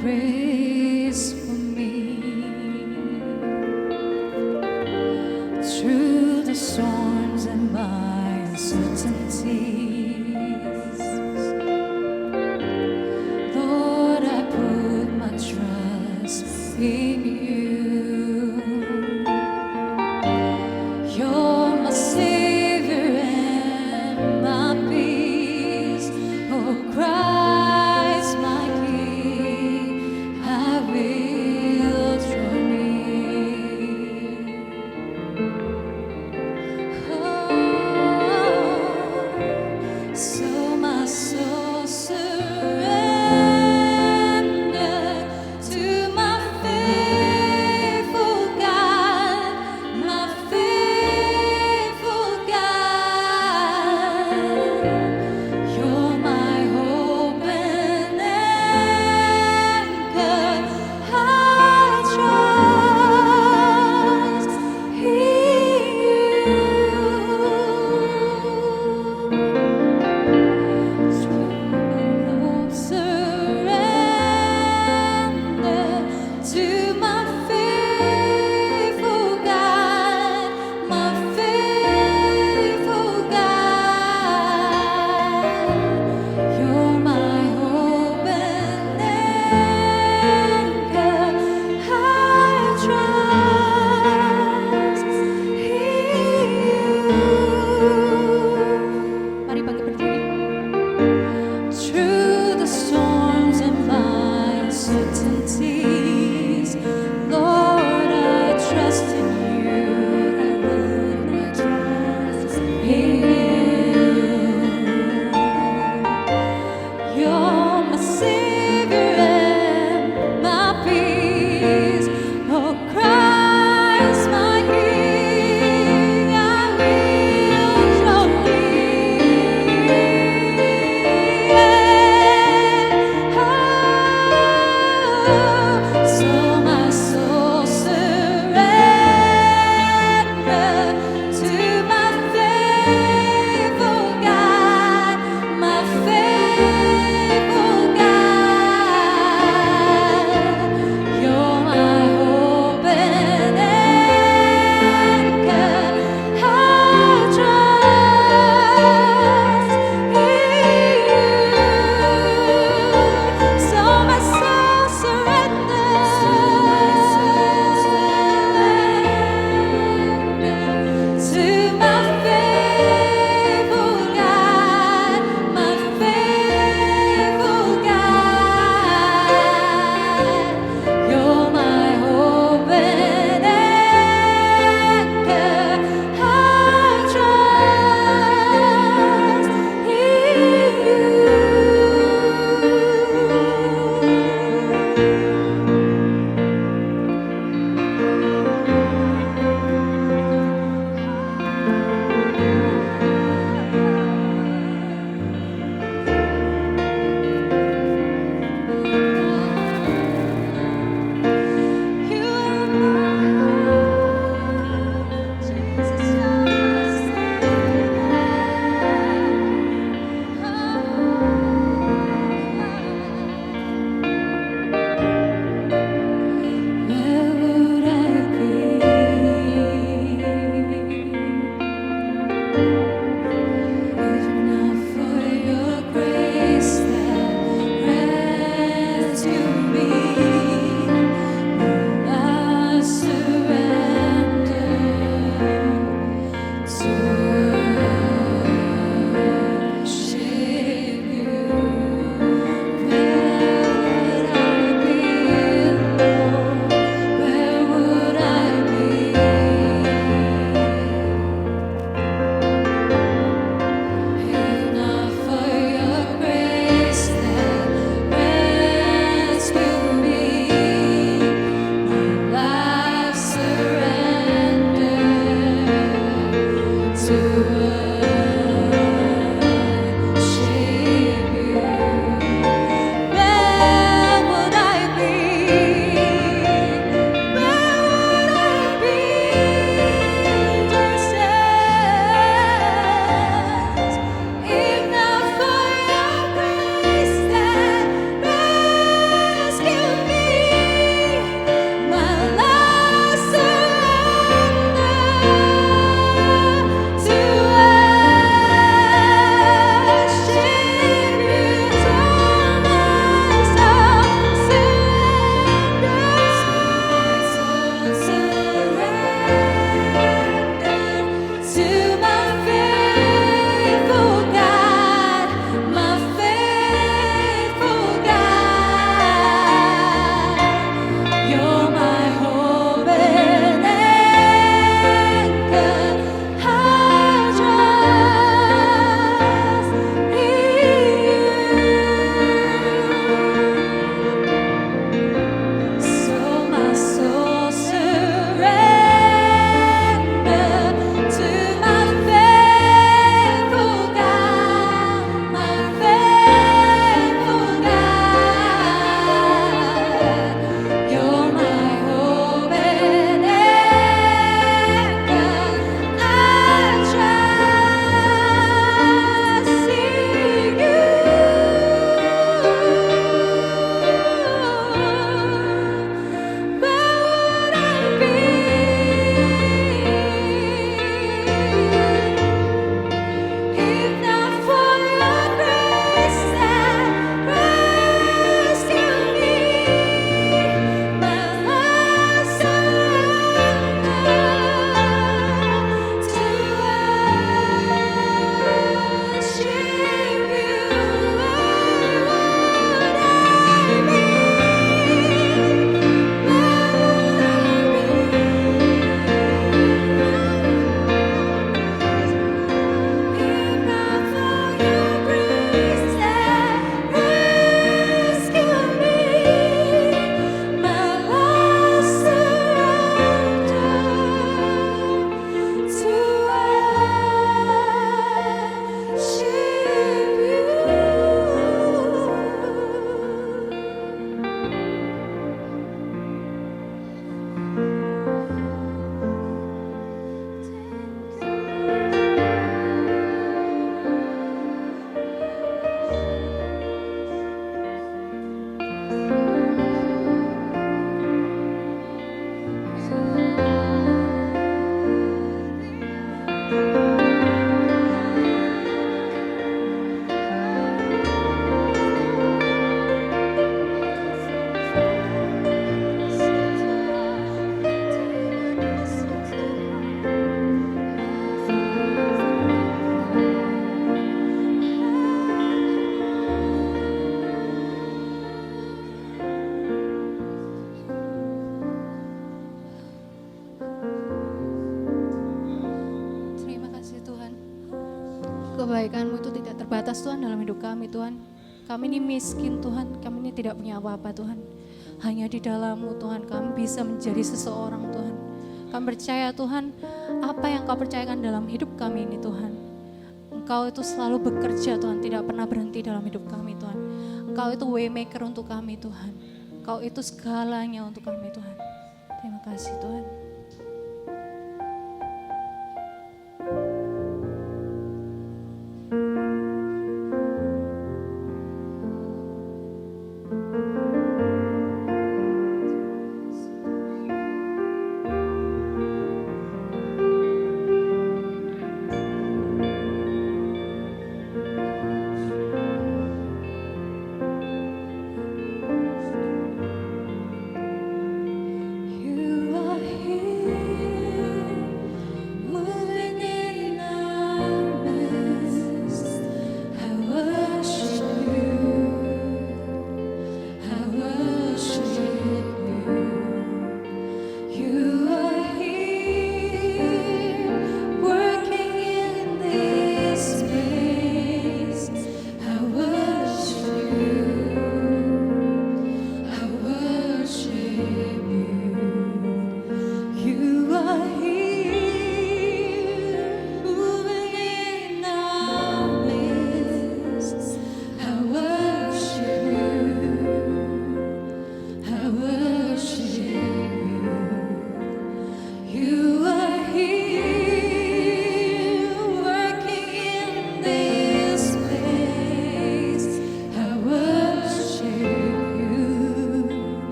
grace for me through the storms and my uncertainties. Lord, I put my trust in you. You're my Savior and my peace. Oh, Christ, my King, I will draw near. Oh, so my soul surrender to my faithful God, my faithful God. You're my hope and anchor. I trust in you. Surrender to my faithful God, my faithful God. You're my hope and anchor. I trust in you. Mari bagi berdiri. Through the storms and my uncertainties, Lord, I trust in you. I trust in you. You're my Savior and my peace. Oh, Christ, my King, I will draw near. Oh, so my soul kebaikan-Mu itu tidak terbatas Tuhan dalam hidup kami Tuhan. Kami ini miskin Tuhan, kami ini tidak punya apa-apa Tuhan. Hanya di dalam-Mu Tuhan kami bisa menjadi seseorang Tuhan. Kami percaya Tuhan, apa yang Kau percayakan dalam hidup kami ini Tuhan. Engkau itu selalu bekerja Tuhan, tidak pernah berhenti dalam hidup kami Tuhan. Engkau itu waymaker untuk kami Tuhan. Engkau itu segalanya untuk kami Tuhan. Terima kasih Tuhan. You are here.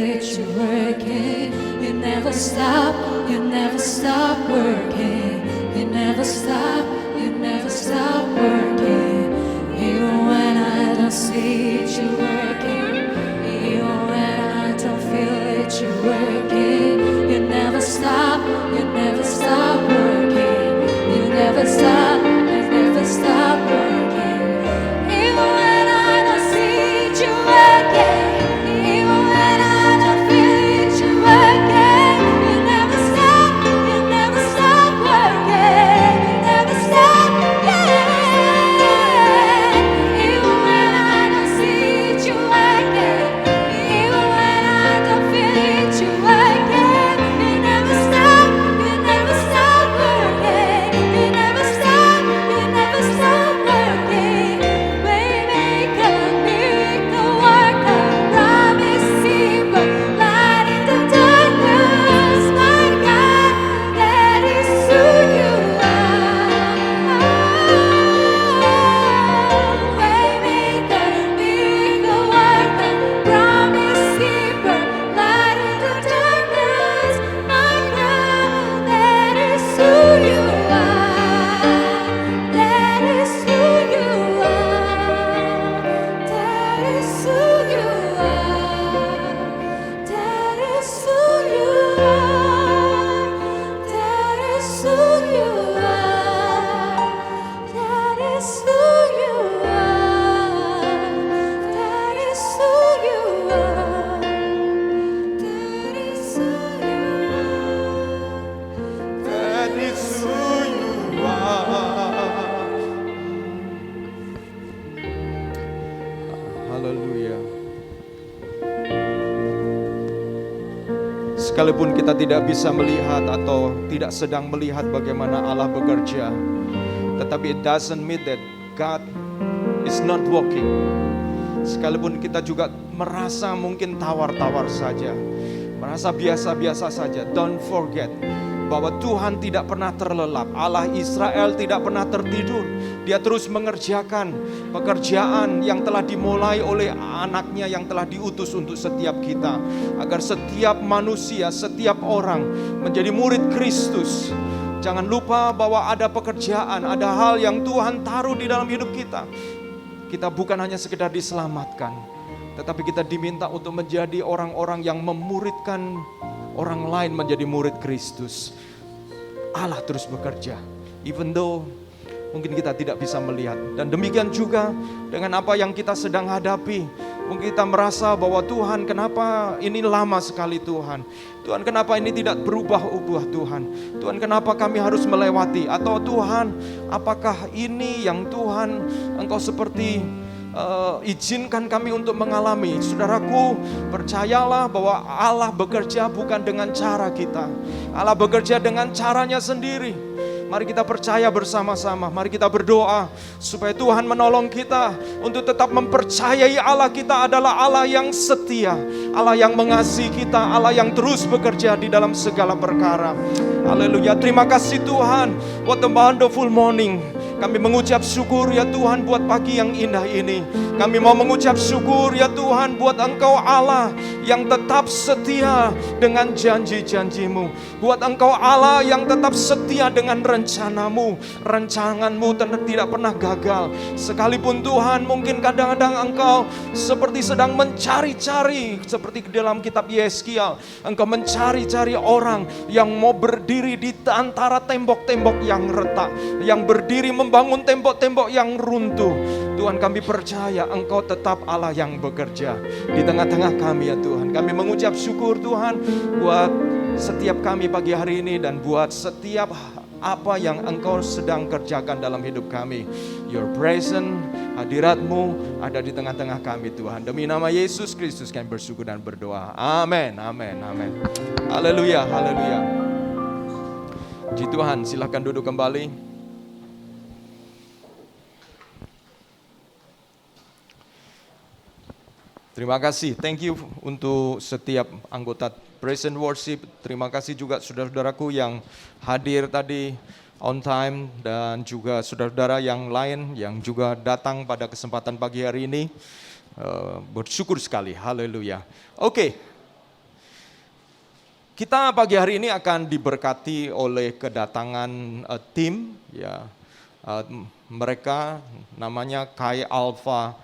it, you're working. You never stop working. You never stop working. Even when I don't see it, you're working. Even when I don't feel it, you're working. You never stop working. You never stop working. Even when I don't see it, you're working. Even when I don't feel it, you're working. You never stop working. You never stop, yeah. Even when I don't see it, you're working. Even when I don't feel it, you're working. You never stop working. You never stop working. Waymaker, miracle worker, promise keeper, light in the darkness, my God, that is who you are. Waymaker, miracle worker, promise keeper, light in the darkness, my God, that is who you are. That is who you are. That is who you are. That is who you are. That is who you are. That is who you are. That is who you are. That is who you are. That is who you are. Haleluya. Sekalipun kita tidak bisa melihat atau tidak sedang melihat bagaimana Allah bekerja, tetapi it doesn't mean that God is not working. Sekalipun kita juga merasa mungkin tawar-tawar saja, merasa biasa-biasa saja, don't forget bahwa Tuhan tidak pernah terlelap. Allah Israel tidak pernah tertidur. Dia terus mengerjakan pekerjaan yang telah dimulai oleh anaknya yang telah diutus untuk setiap kita, agar setiap manusia, setiap orang menjadi murid Kristus. Jangan lupa bahwa ada pekerjaan, ada hal yang Tuhan taruh di dalam hidup kita. Kita bukan hanya sekedar diselamatkan, tetapi kita diminta untuk menjadi orang-orang yang memuridkan orang lain menjadi murid Kristus. Allah terus bekerja, even though mungkin kita tidak bisa melihat. Dan demikian juga dengan apa yang kita sedang hadapi. Mungkin kita merasa bahwa Tuhan, kenapa ini lama sekali Tuhan? Tuhan, kenapa ini tidak berubah-ubah Tuhan? Tuhan, kenapa kami harus melewati? Atau Tuhan, apakah ini yang Tuhan Engkau seperti izinkan kami untuk mengalami? Saudaraku, percayalah bahwa Allah bekerja bukan dengan cara kita. Allah bekerja dengan caranya sendiri. Mari kita percaya bersama-sama. Mari kita berdoa supaya Tuhan menolong kita untuk tetap mempercayai Allah kita adalah Allah yang setia, Allah yang mengasihi kita, Allah yang terus bekerja di dalam segala perkara. Haleluya. Terima kasih Tuhan. What a wonderful morning. Kami mengucap syukur ya Tuhan buat pagi yang indah ini. Kami mau mengucap syukur ya Tuhan buat Engkau Allah yang tetap setia dengan janji-janji-Mu. Buat Engkau Allah yang tetap setia dengan rencanamu. Rancanganmu tidak pernah gagal. Sekalipun Tuhan mungkin kadang-kadang Engkau seperti sedang mencari-cari. Seperti dalam kitab Yeskiel, Engkau mencari-cari orang yang mau berdiri di antara tembok-tembok yang retak, yang berdiri membangun tembok-tembok yang runtuh. Tuhan, kami percaya Engkau tetap Allah yang bekerja di tengah-tengah kami ya Tuhan. Kami mengucap syukur Tuhan buat setiap kami pagi hari ini dan buat setiap apa yang Engkau sedang kerjakan dalam hidup kami. Your presence, hadirat-Mu ada di tengah-tengah kami Tuhan. Demi nama Yesus Kristus kami bersyukur dan berdoa. Amin, amin, amin. Haleluya, haleluya. Puji Tuhan, silakan duduk kembali. Terima kasih, thank you untuk setiap anggota Praise and Worship. Terima kasih juga saudara-saudaraku yang hadir tadi on time, dan juga saudara-saudara yang lain yang juga datang pada kesempatan pagi hari ini. Bersyukur sekali, haleluya. Oke, Kita pagi hari ini akan diberkati oleh kedatangan tim, ya. Mereka namanya Kai Alpha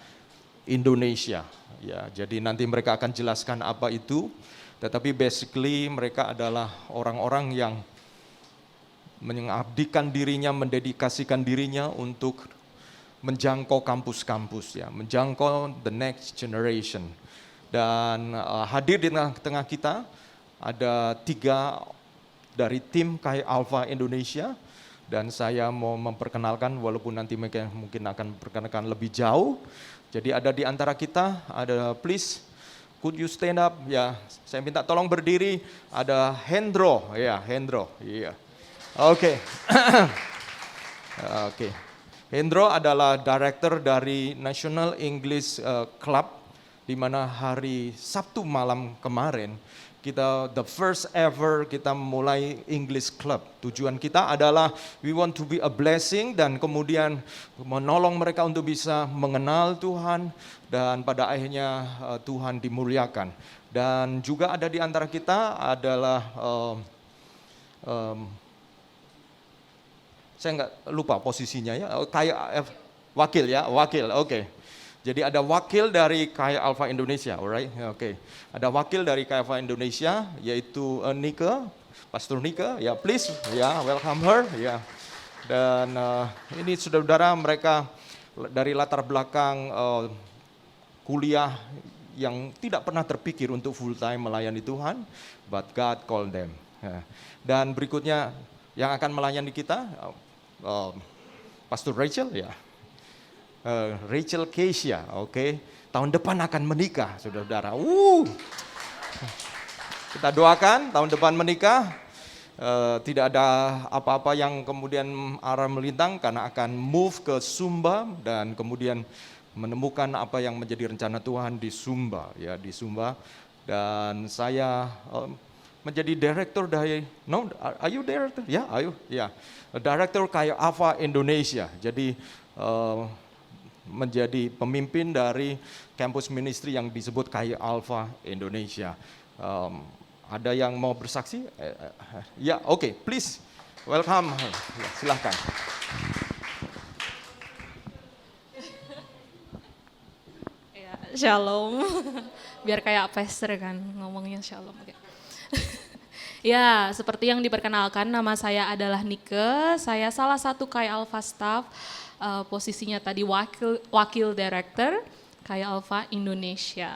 Indonesia. Ya, jadi nanti mereka akan jelaskan apa itu. Tetapi basically mereka adalah orang-orang yang mengabdikan dirinya, mendedikasikan dirinya untuk menjangkau kampus-kampus, ya, menjangkau the next generation. Dan hadir di tengah-tengah kita ada 3 dari tim Kai Alpha Indonesia, dan saya mau memperkenalkan walaupun nanti mereka mungkin akan memperkenalkan lebih jauh. Jadi ada di antara kita, ada please could you stand up, ya, saya minta tolong berdiri, ada Hendro, ya, Hendro, iya. Oke. Oke. Hendro adalah director dari National English Club, di mana hari Sabtu malam kemarin kita the first ever kita mulai English Club. Tujuan kita adalah we want to be a blessing dan kemudian menolong mereka untuk bisa mengenal Tuhan dan pada akhirnya Tuhan dimuliakan. Dan juga ada di antara kita adalah saya nggak lupa posisinya ya, kayak wakil ya, wakil, oke. Jadi ada wakil dari Kai Alpha Indonesia, alright, oke. Ada wakil dari Kai Alpha Indonesia, yaitu Nika, Pastor Nika, ya please, ya welcome her, ya. Dan ini saudara-saudara mereka dari latar belakang kuliah yang tidak pernah terpikir untuk full time melayani Tuhan, but God called them. Ya. Dan berikutnya yang akan melayani kita, Pastor Rachel, ya. Rachel Keisha, oke. Tahun depan akan menikah, saudara-saudara. Kita doakan tahun depan menikah. Tidak ada apa-apa yang kemudian arah melintang karena akan move ke Sumba dan kemudian menemukan apa yang menjadi rencana Tuhan di Sumba, ya, di Sumba. Dan saya menjadi direktur dari, no, are you director? Ya, ayo, ya. Director Kai Alpha Indonesia. Jadi menjadi pemimpin dari campus ministry yang disebut Kai Alpha Indonesia. Ada yang mau bersaksi? Ya, oke, please, welcome. Ya, silahkan. Ya, shalom. Biar kayak pastor kan ngomongnya shalom. Okay. Ya, seperti yang diperkenalkan, nama saya adalah Nike. Saya salah satu Kai Alpha staff. Posisinya tadi wakil director Kai Alpha Indonesia.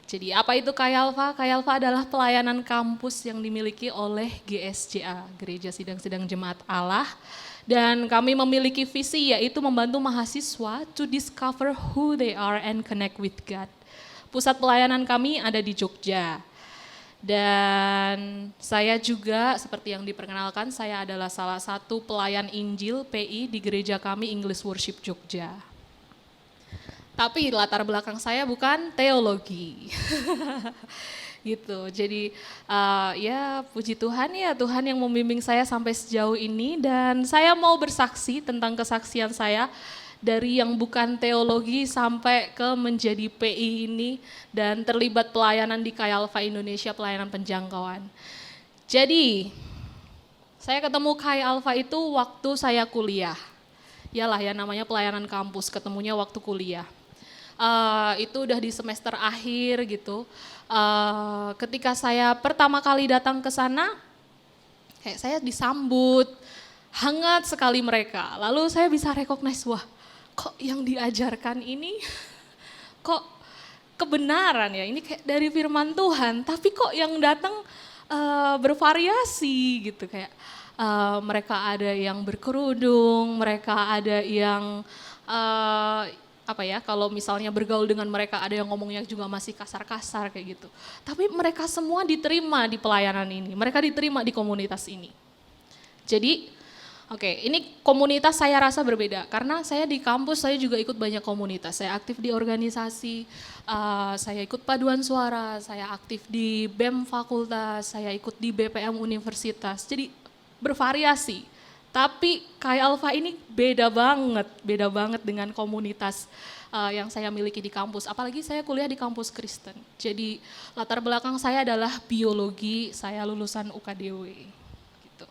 Jadi apa itu Kai Alpha? Kai Alpha adalah pelayanan kampus yang dimiliki oleh GSJA, Gereja Sidang-Sidang Jemaat Allah. Dan kami memiliki visi yaitu membantu mahasiswa to discover who they are and connect with God. Pusat pelayanan kami ada di Jogja. Dan saya juga seperti yang diperkenalkan, saya adalah salah satu pelayan Injil PI di gereja kami English Worship Jogja. Tapi latar belakang saya bukan teologi. Gitu. Jadi ya puji Tuhan ya, Tuhan yang membimbing saya sampai sejauh ini dan saya mau bersaksi tentang kesaksian saya dari yang bukan teologi sampai ke menjadi PI ini dan terlibat pelayanan di Kai Alpha Indonesia, pelayanan penjangkauan. Jadi, saya ketemu Kai Alpha itu waktu saya kuliah. Yalah ya namanya pelayanan kampus, ketemunya waktu kuliah. Itu udah di semester akhir gitu. Ketika saya pertama kali datang ke sana, kayak saya disambut, hangat sekali mereka. Lalu saya bisa recognize, wah, kok yang diajarkan ini kok kebenaran ya, ini kayak dari firman Tuhan, tapi kok yang datang bervariasi gitu, kayak mereka ada yang berkerudung, mereka ada yang apa ya, kalau misalnya bergaul dengan mereka ada yang ngomongnya juga masih kasar-kasar kayak gitu. Tapi mereka semua diterima di pelayanan ini, mereka diterima di komunitas ini. Jadi oke, ini komunitas saya rasa berbeda karena saya di kampus saya juga ikut banyak komunitas. Saya aktif di organisasi, saya ikut paduan suara, saya aktif di BEM fakultas, saya ikut di BPM universitas. Jadi bervariasi. Tapi Kai Alpha ini beda banget dengan komunitas yang saya miliki di kampus. Apalagi saya kuliah di kampus Kristen. Jadi latar belakang saya adalah biologi, saya lulusan UKDW. Gitu.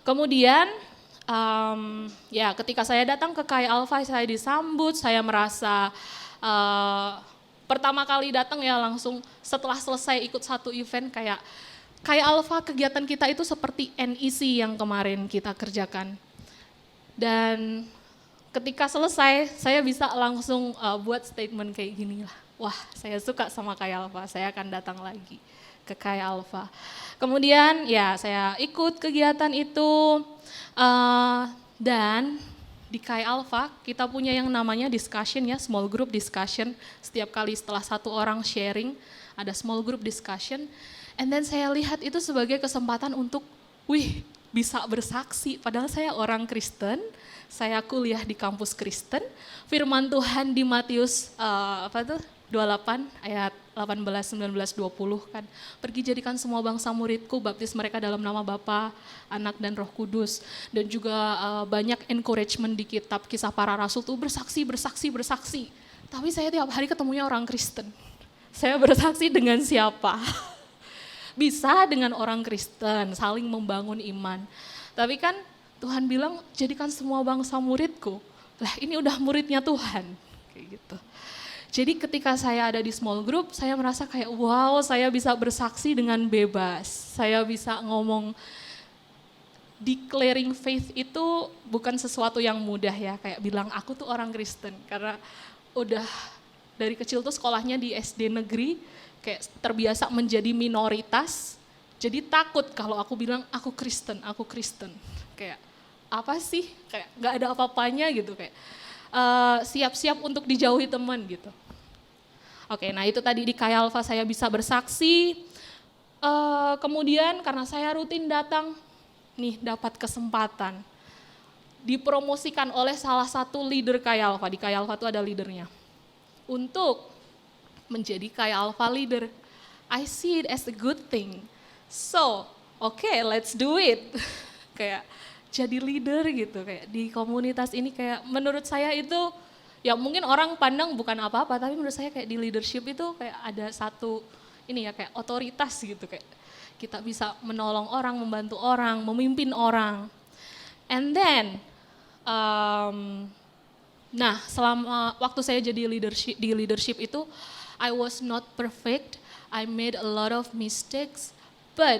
Kemudian ya ketika saya datang ke Kai Alpha, saya disambut, saya merasa pertama kali datang ya langsung setelah selesai ikut satu event kayak Kai Alpha, kegiatan kita itu seperti NEC yang kemarin kita kerjakan. Dan ketika selesai, saya bisa langsung buat statement kayak gini lah. Wah, saya suka sama Kai Alpha, saya akan datang lagi ke Kai Alpha. Kemudian ya saya ikut kegiatan itu, dan di Kai Alpha kita punya yang namanya discussion ya, small group discussion. Setiap kali setelah satu orang sharing, ada small group discussion. And then saya lihat itu sebagai kesempatan untuk, bisa bersaksi. Padahal saya orang Kristen, saya kuliah di kampus Kristen. Firman Tuhan di Matius 28 ayat 18, 19, 20 kan. Pergi jadikan semua bangsa muridku, baptis mereka dalam nama Bapa, Anak dan Roh Kudus. Dan juga banyak encouragement di kitab Kisah Para Rasul tuh bersaksi. Tapi saya tiap hari ketemunya orang Kristen. Saya bersaksi dengan siapa? Bisa dengan orang Kristen, saling membangun iman. Tapi kan Tuhan bilang jadikan semua bangsa muridku. Lah ini udah muridnya Tuhan. Kayak gitu. Jadi ketika saya ada di small group, saya merasa kayak wow, saya bisa bersaksi dengan bebas. Saya bisa ngomong, declaring faith itu bukan sesuatu yang mudah ya. Kayak bilang aku tuh orang Kristen. Karena udah dari kecil tuh sekolahnya di SD negeri, kayak terbiasa menjadi minoritas, jadi takut kalau aku bilang aku Kristen. Kayak apa sih, kayak gak ada apa-apanya gitu, kayak siap-siap untuk dijauhi teman gitu. Oke, nah itu tadi di Kai Alpha saya bisa bersaksi, kemudian karena saya rutin datang, nih dapat kesempatan, dipromosikan oleh salah satu leader Kai Alpha, di Kai Alpha itu ada leadernya, untuk menjadi Kai Alpha leader. I see it as a good thing. So, okay, let's do it. Kayak jadi leader gitu, kayak di komunitas ini kayak menurut saya itu, ya mungkin orang pandang bukan apa-apa, tapi menurut saya kayak di leadership itu kayak ada satu, ini ya kayak otoritas gitu, kayak kita bisa menolong orang, membantu orang, memimpin orang. And then, nah selama waktu saya jadi di leadership itu, I was not perfect, I made a lot of mistakes, but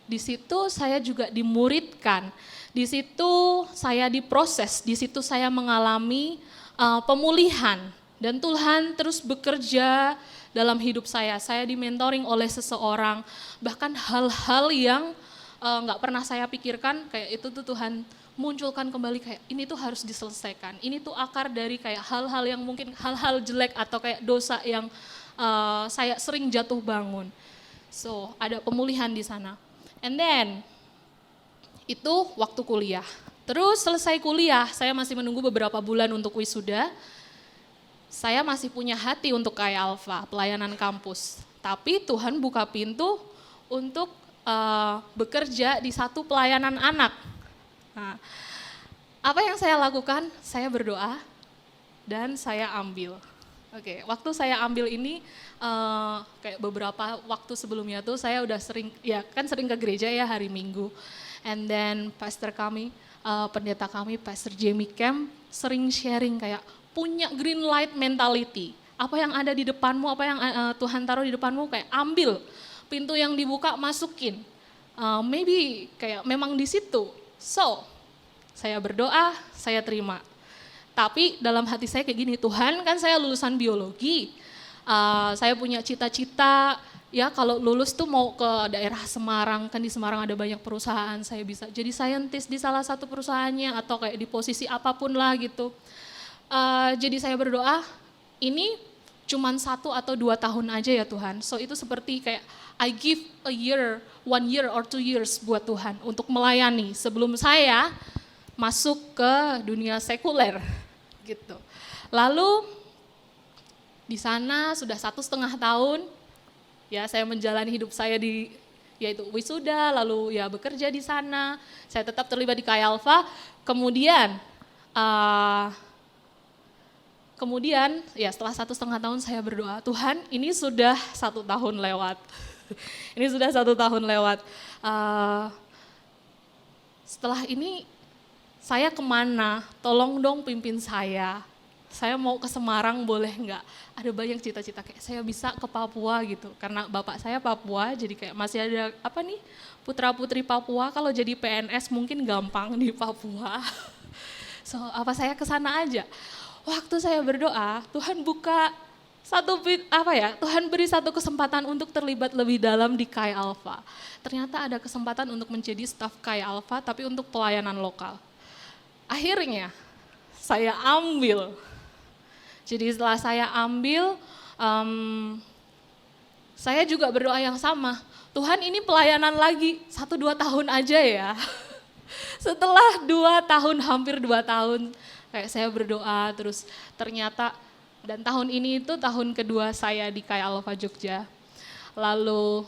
di situ saya juga dimuridkan, di situ saya diproses, di situ saya mengalami pemulihan, dan Tuhan terus bekerja dalam hidup saya. Saya di-mentoring oleh seseorang, bahkan hal-hal yang nggak pernah saya pikirkan, kayak itu tuh Tuhan munculkan kembali, kayak ini tuh harus diselesaikan, ini tuh akar dari kayak hal-hal yang mungkin hal-hal jelek atau kayak dosa yang saya sering jatuh bangun. So, ada pemulihan di sana. And then, itu waktu kuliah. Terus selesai kuliah, saya masih menunggu beberapa bulan untuk wisuda. Saya masih punya hati untuk Kai Alpha, pelayanan kampus. Tapi Tuhan buka pintu untuk bekerja di satu pelayanan anak. Nah, apa yang saya lakukan? Saya berdoa dan saya ambil. Oke, waktu saya ambil ini kayak beberapa waktu sebelumnya tuh saya udah sering ke gereja ya hari Minggu. And then pastor kami, pendeta kami, Pastor Jamie Camp sering sharing kayak punya green light mentality. Apa yang ada di depanmu, apa yang Tuhan taruh di depanmu kayak ambil. Pintu yang dibuka masukin. Maybe kayak memang di situ. So, saya berdoa, saya terima. Tapi dalam hati saya kayak gini, Tuhan kan saya lulusan biologi, saya punya cita-cita, ya kalau lulus tuh mau ke daerah Semarang, kan di Semarang ada banyak perusahaan, saya bisa jadi scientist di salah satu perusahaannya atau kayak di posisi apapun lah gitu. Jadi saya berdoa, ini cuman 1 atau 2 tahun aja ya Tuhan, so itu seperti kayak I give a year, 1 year or 2 years buat Tuhan untuk melayani sebelum saya masuk ke dunia sekuler gitu. Lalu di sana sudah 1,5 tahun ya saya menjalani hidup saya di yaitu wisuda, lalu ya bekerja di sana. Saya tetap terlibat di Chi Alpha. Kemudian ya setelah 1,5 tahun saya berdoa, Tuhan ini sudah 1 tahun lewat. Ini sudah 1 tahun lewat. Setelah ini saya kemana? Tolong dong pimpin saya. Saya mau ke Semarang boleh nggak? Ada banyak cita-cita kayak saya bisa ke Papua gitu. Karena bapak saya Papua, jadi kayak masih ada putra-putri Papua. Kalau jadi PNS mungkin gampang di Papua. So saya ke sana aja. Waktu saya berdoa, Tuhan buka Tuhan beri satu kesempatan untuk terlibat lebih dalam di Chi Alpha. Ternyata ada kesempatan untuk menjadi staf Chi Alpha tapi untuk pelayanan lokal. Akhirnya saya ambil. Jadi setelah saya ambil, saya juga berdoa yang sama. Tuhan ini pelayanan lagi 1-2 tahun aja ya. Setelah 2 tahun, hampir 2 tahun, kayak saya berdoa terus ternyata, dan tahun ini itu tahun kedua saya di Chi Alpha Jogja. Lalu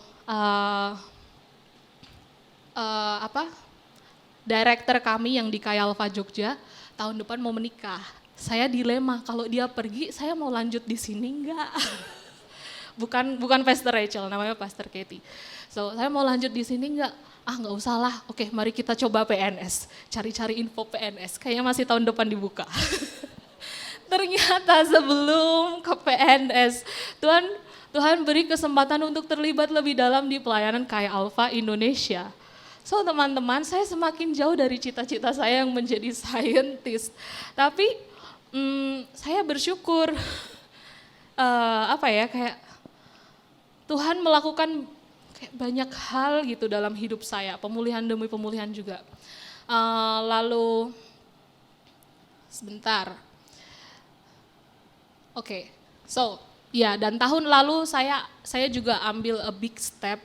director kami yang di Chi Alpha Jogja tahun depan mau menikah. Saya dilema, kalau dia pergi saya mau lanjut di sini enggak? Bukan Pastor Rachel, namanya Pastor Katie. So saya mau lanjut di sini enggak? Nggak usah lah, oke mari kita coba PNS, cari-cari info PNS, kayaknya masih tahun depan dibuka. Ternyata sebelum ke PNS, Tuhan beri kesempatan untuk terlibat lebih dalam di pelayanan Chi Alpha Indonesia. So teman-teman, saya semakin jauh dari cita-cita saya yang menjadi scientist. Tapi saya bersyukur, kayak Tuhan melakukan banyak hal gitu dalam hidup saya, pemulihan demi pemulihan juga. Lalu sebentar. Dan tahun lalu saya juga ambil a big step.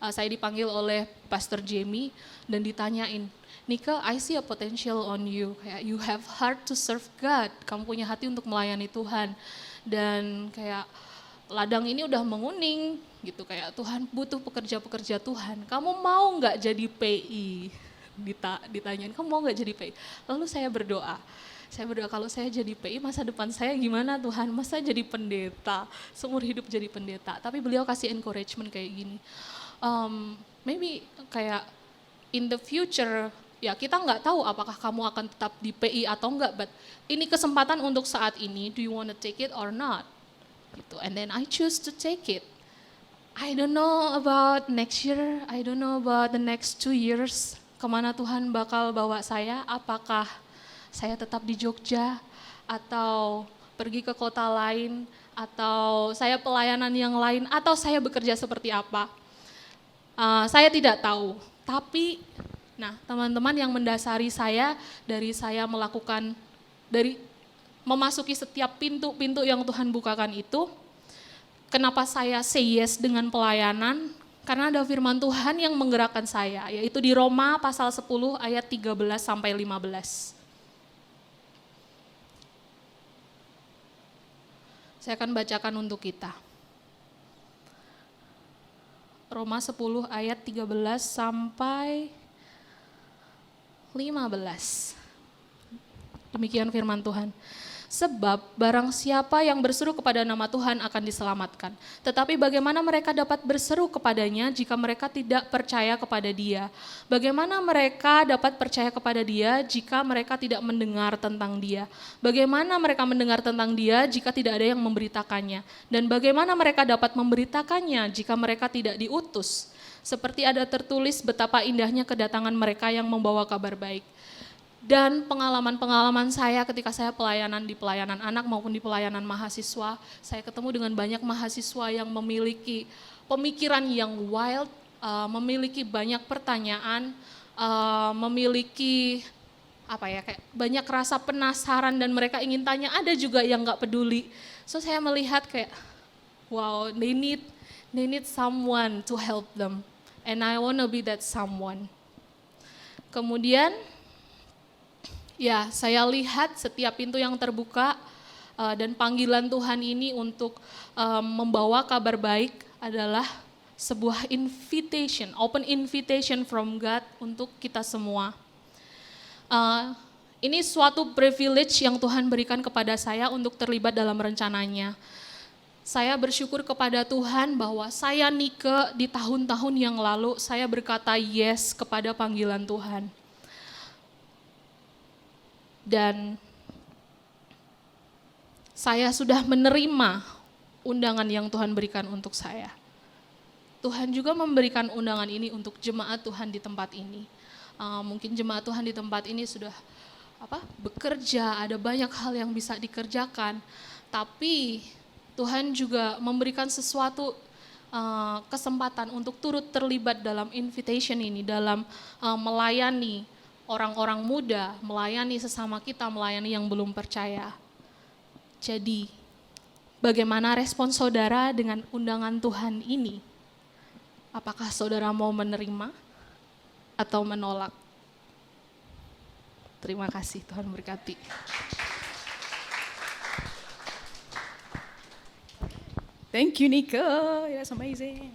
Saya dipanggil oleh Pastor Jamie dan ditanyain, Nika, I see a potential on you. Kayak you have heart to serve God. Kamu punya hati untuk melayani Tuhan. Dan kayak ladang ini udah menguning gitu, kayak Tuhan butuh pekerja-pekerja Tuhan. Kamu mau nggak jadi PI? Ditanyain, kamu mau nggak jadi PI? Lalu saya berdoa kalau saya jadi PI masa depan saya gimana Tuhan? Masa jadi pendeta, seumur hidup jadi pendeta. Tapi beliau kasih encouragement kayak gini, maybe kayak in the future, ya kita nggak tahu apakah kamu akan tetap di PI atau enggak, but ini kesempatan untuk saat ini, do you want to take it or not? Gitu. And then I choose to take it. I don't know about next year, I don't know about the next 2 years, kemana Tuhan bakal bawa saya, apakah saya tetap di Jogja, atau pergi ke kota lain, atau saya pelayanan yang lain, atau saya bekerja seperti apa. Saya tidak tahu, tapi teman-teman yang mendasari saya, dari memasuki setiap pintu-pintu yang Tuhan bukakan itu, kenapa saya say yes dengan pelayanan? Karena ada firman Tuhan yang menggerakkan saya, yaitu di Roma pasal 10 ayat 13 sampai 15. Saya akan bacakan untuk kita. Roma 10 ayat 13 sampai 15. Demikian firman Tuhan. Sebab barang siapa yang berseru kepada nama Tuhan akan diselamatkan. Tetapi bagaimana mereka dapat berseru kepadanya jika mereka tidak percaya kepada Dia? Bagaimana mereka dapat percaya kepada Dia jika mereka tidak mendengar tentang Dia? Bagaimana mereka mendengar tentang Dia jika tidak ada yang memberitakannya? Dan bagaimana mereka dapat memberitakannya jika mereka tidak diutus? Seperti ada tertulis betapa indahnya kedatangan mereka yang membawa kabar baik. Dan pengalaman-pengalaman saya ketika saya pelayanan di pelayanan anak maupun di pelayanan mahasiswa, saya ketemu dengan banyak mahasiswa yang memiliki pemikiran yang wild, memiliki banyak pertanyaan, memiliki kayak banyak rasa penasaran dan mereka ingin tanya, ada juga yang nggak peduli. So saya melihat kayak, wow, they need someone to help them, and I wanna be that someone. Kemudian saya lihat setiap pintu yang terbuka dan panggilan Tuhan ini untuk membawa kabar baik adalah sebuah invitation, open invitation from God untuk kita semua. Ini suatu privilege yang Tuhan berikan kepada saya untuk terlibat dalam rencananya. Saya bersyukur kepada Tuhan bahwa saya Nike di tahun-tahun yang lalu saya berkata yes kepada panggilan Tuhan. Dan saya sudah menerima undangan yang Tuhan berikan untuk saya. Tuhan juga memberikan undangan ini untuk jemaat Tuhan di tempat ini. Mungkin jemaat Tuhan di tempat ini sudah bekerja, ada banyak hal yang bisa dikerjakan. Tapi Tuhan juga memberikan sesuatu kesempatan untuk turut terlibat dalam invitation ini, dalam melayani orang-orang muda, melayani sesama kita, melayani yang belum percaya. Jadi, bagaimana respon saudara dengan undangan Tuhan ini? Apakah saudara mau menerima atau menolak? Terima kasih, Tuhan berkati. Thank you, Nika. That's amazing.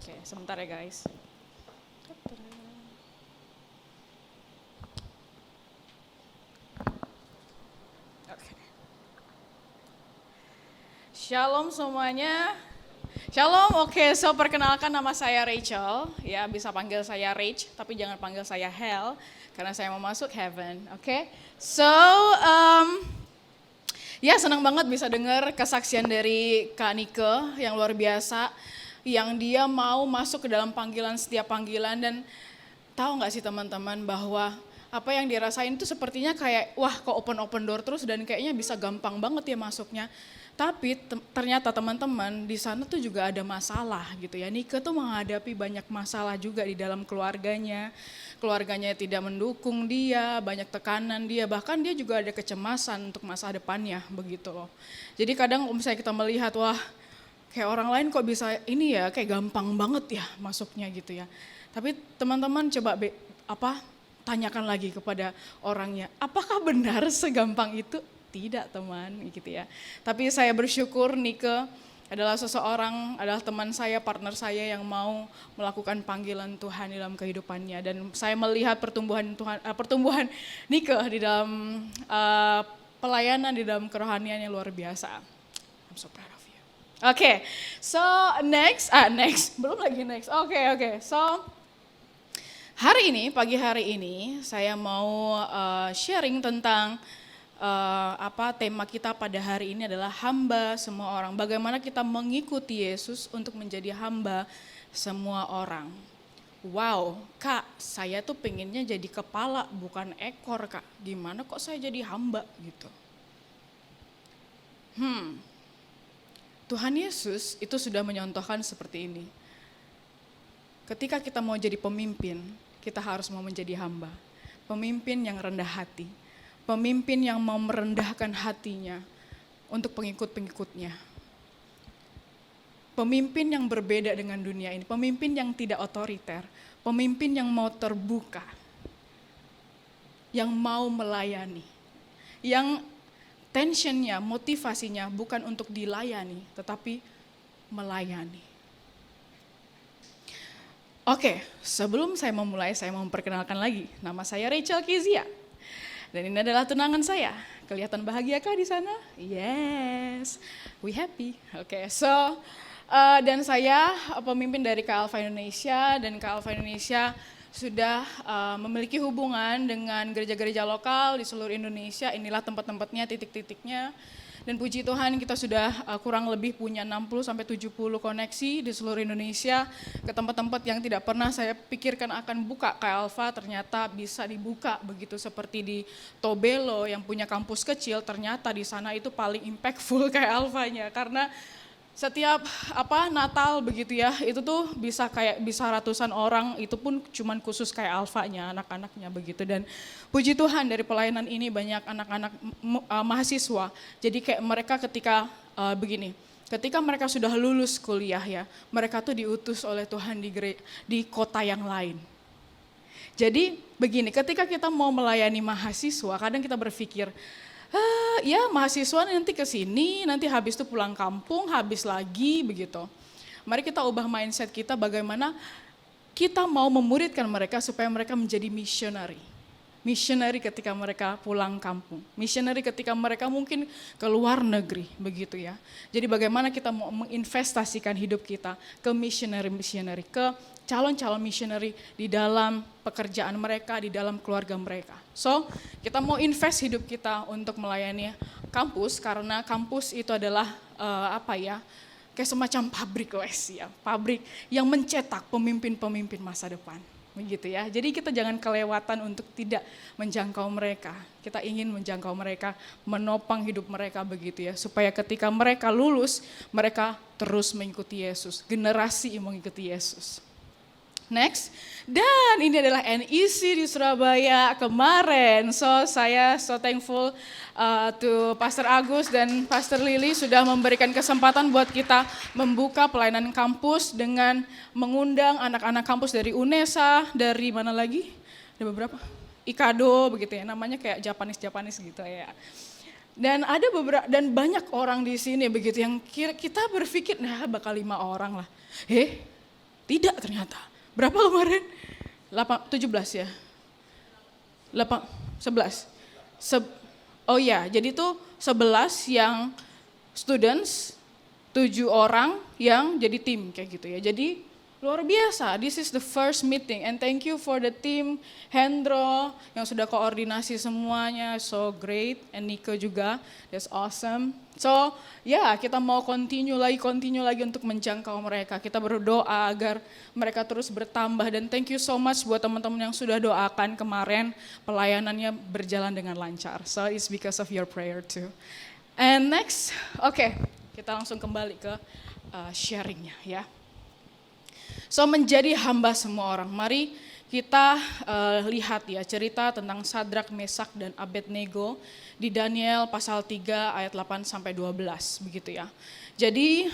Oke, sebentar ya guys. Oke. Shalom semuanya. Shalom, oke, so perkenalkan nama saya Rachel. Ya, bisa panggil saya Rach, tapi jangan panggil saya Hell, karena saya mau masuk heaven, oke. So, ya senang banget bisa dengar kesaksian dari Kak Nike yang luar biasa, yang dia mau masuk ke dalam panggilan, setiap panggilan. Dan tahu gak sih teman-teman bahwa apa yang dirasain itu sepertinya kayak wah kok open door terus dan kayaknya bisa gampang banget ya masuknya. Tapi ternyata teman-teman di sana tuh juga ada masalah gitu ya. Nike tuh menghadapi banyak masalah juga di dalam keluarganya. Keluarganya tidak mendukung dia, banyak tekanan dia, bahkan dia juga ada kecemasan untuk masa depannya begitu loh. Jadi kadang misalnya kita melihat wah kayak orang lain kok bisa ini ya kayak gampang banget ya masuknya gitu ya. Tapi teman-teman coba tanyakan lagi kepada orangnya, apakah benar segampang itu? Tidak teman gitu ya. Tapi saya bersyukur Nike adalah seseorang, adalah teman saya, partner saya yang mau melakukan panggilan Tuhan dalam kehidupannya. Dan saya melihat pertumbuhan Nike di dalam pelayanan, di dalam kerohanian yang luar biasa. I'm so proud of you. Oke, so next, belum lagi next. Oke. So pagi hari ini saya mau sharing tentang tema kita pada hari ini adalah hamba semua orang. Bagaimana kita mengikuti Yesus untuk menjadi hamba semua orang. Wow, Kak, saya tuh pengennya jadi kepala bukan ekor, Kak. Gimana kok saya jadi hamba gitu? Tuhan Yesus itu sudah menyontohkan seperti ini. Ketika kita mau jadi pemimpin, kita harus mau menjadi hamba. Pemimpin yang rendah hati. Pemimpin yang mau merendahkan hatinya untuk pengikut-pengikutnya. Pemimpin yang berbeda dengan dunia ini, pemimpin yang tidak otoriter, pemimpin yang mau terbuka, yang mau melayani, yang tensionnya, motivasinya bukan untuk dilayani, tetapi melayani. Oke, sebelum saya memulai, saya mau memperkenalkan lagi, nama saya Rachel Kizia. Dan ini adalah tunangan saya. Kelihatan bahagiakah di sana? Yes, we happy. Oke, so dan saya pemimpin dari Kak Alpha Indonesia, dan Kak Alpha Indonesia sudah memiliki hubungan dengan gereja-gereja lokal di seluruh Indonesia. Inilah tempat-tempatnya, titik-titiknya. Dan puji Tuhan kita sudah kurang lebih punya 60-70 koneksi di seluruh Indonesia ke tempat-tempat yang tidak pernah saya pikirkan akan buka Kak Alpha, ternyata bisa dibuka begitu, seperti di Tobelo yang punya kampus kecil, ternyata di sana itu paling impactful Kak Alpha-nya, karena setiap Natal begitu ya, itu tuh bisa ratusan orang, itu pun cuman khusus kayak Alpha-nya, anak-anaknya begitu. Dan puji Tuhan dari pelayanan ini banyak anak-anak mahasiswa, jadi kayak mereka ketika ketika mereka sudah lulus kuliah ya, mereka tuh diutus oleh Tuhan di kota yang lain. Jadi begini, ketika kita mau melayani mahasiswa, kadang kita berpikir, ya mahasiswa nanti ke sini, nanti habis itu pulang kampung, habis lagi begitu. Mari kita ubah mindset kita bagaimana kita mau memuridkan mereka supaya mereka menjadi missionary. Missionary ketika mereka pulang kampung. Missionary ketika mereka mungkin ke luar negeri, begitu ya. Jadi bagaimana kita mau menginvestasikan hidup kita ke missionary, ke calon-calon missionary di dalam pekerjaan mereka, di dalam keluarga mereka. So, kita mau invest hidup kita untuk melayani kampus, karena kampus itu adalah kayak semacam pabrik pabrik yang mencetak pemimpin-pemimpin masa depan. Begitu ya. Jadi kita jangan kelewatan untuk tidak menjangkau mereka. Kita ingin menjangkau mereka, menopang hidup mereka begitu ya. Supaya ketika mereka lulus, mereka terus mengikuti Yesus. Generasi yang mengikuti Yesus. Next, dan ini adalah NEC di Surabaya kemarin. So saya so thankful to Pastor Agus dan Pastor Lily sudah memberikan kesempatan buat kita membuka pelayanan kampus dengan mengundang anak-anak kampus dari UNESA, dari mana lagi? Ada beberapa? Ikado begitu ya, namanya kayak Japanese gitu ya. Dan ada beberapa dan banyak orang di sini begitu yang kita berpikir nah bakal 5 orang lah. Tidak ternyata. Berapa kemarin? 17 ya? 11. Oh ya, jadi itu 11 yang students, 7 orang yang jadi tim kayak gitu ya. Jadi luar biasa, this is the first meeting and thank you for the team, Hendro yang sudah koordinasi semuanya, so great, and Nico juga, that's awesome. So ya kita mau continue lagi untuk menjangkau mereka, kita berdoa agar mereka terus bertambah dan thank you so much buat teman-teman yang sudah doakan kemarin pelayanannya berjalan dengan lancar, so it's because of your prayer too. And next, oke, kita langsung kembali ke sharingnya ya. So menjadi hamba semua orang. Mari kita lihat ya cerita tentang Sadrak, Mesak dan Abednego di Daniel pasal 3 ayat 8 sampai 12 begitu ya. Jadi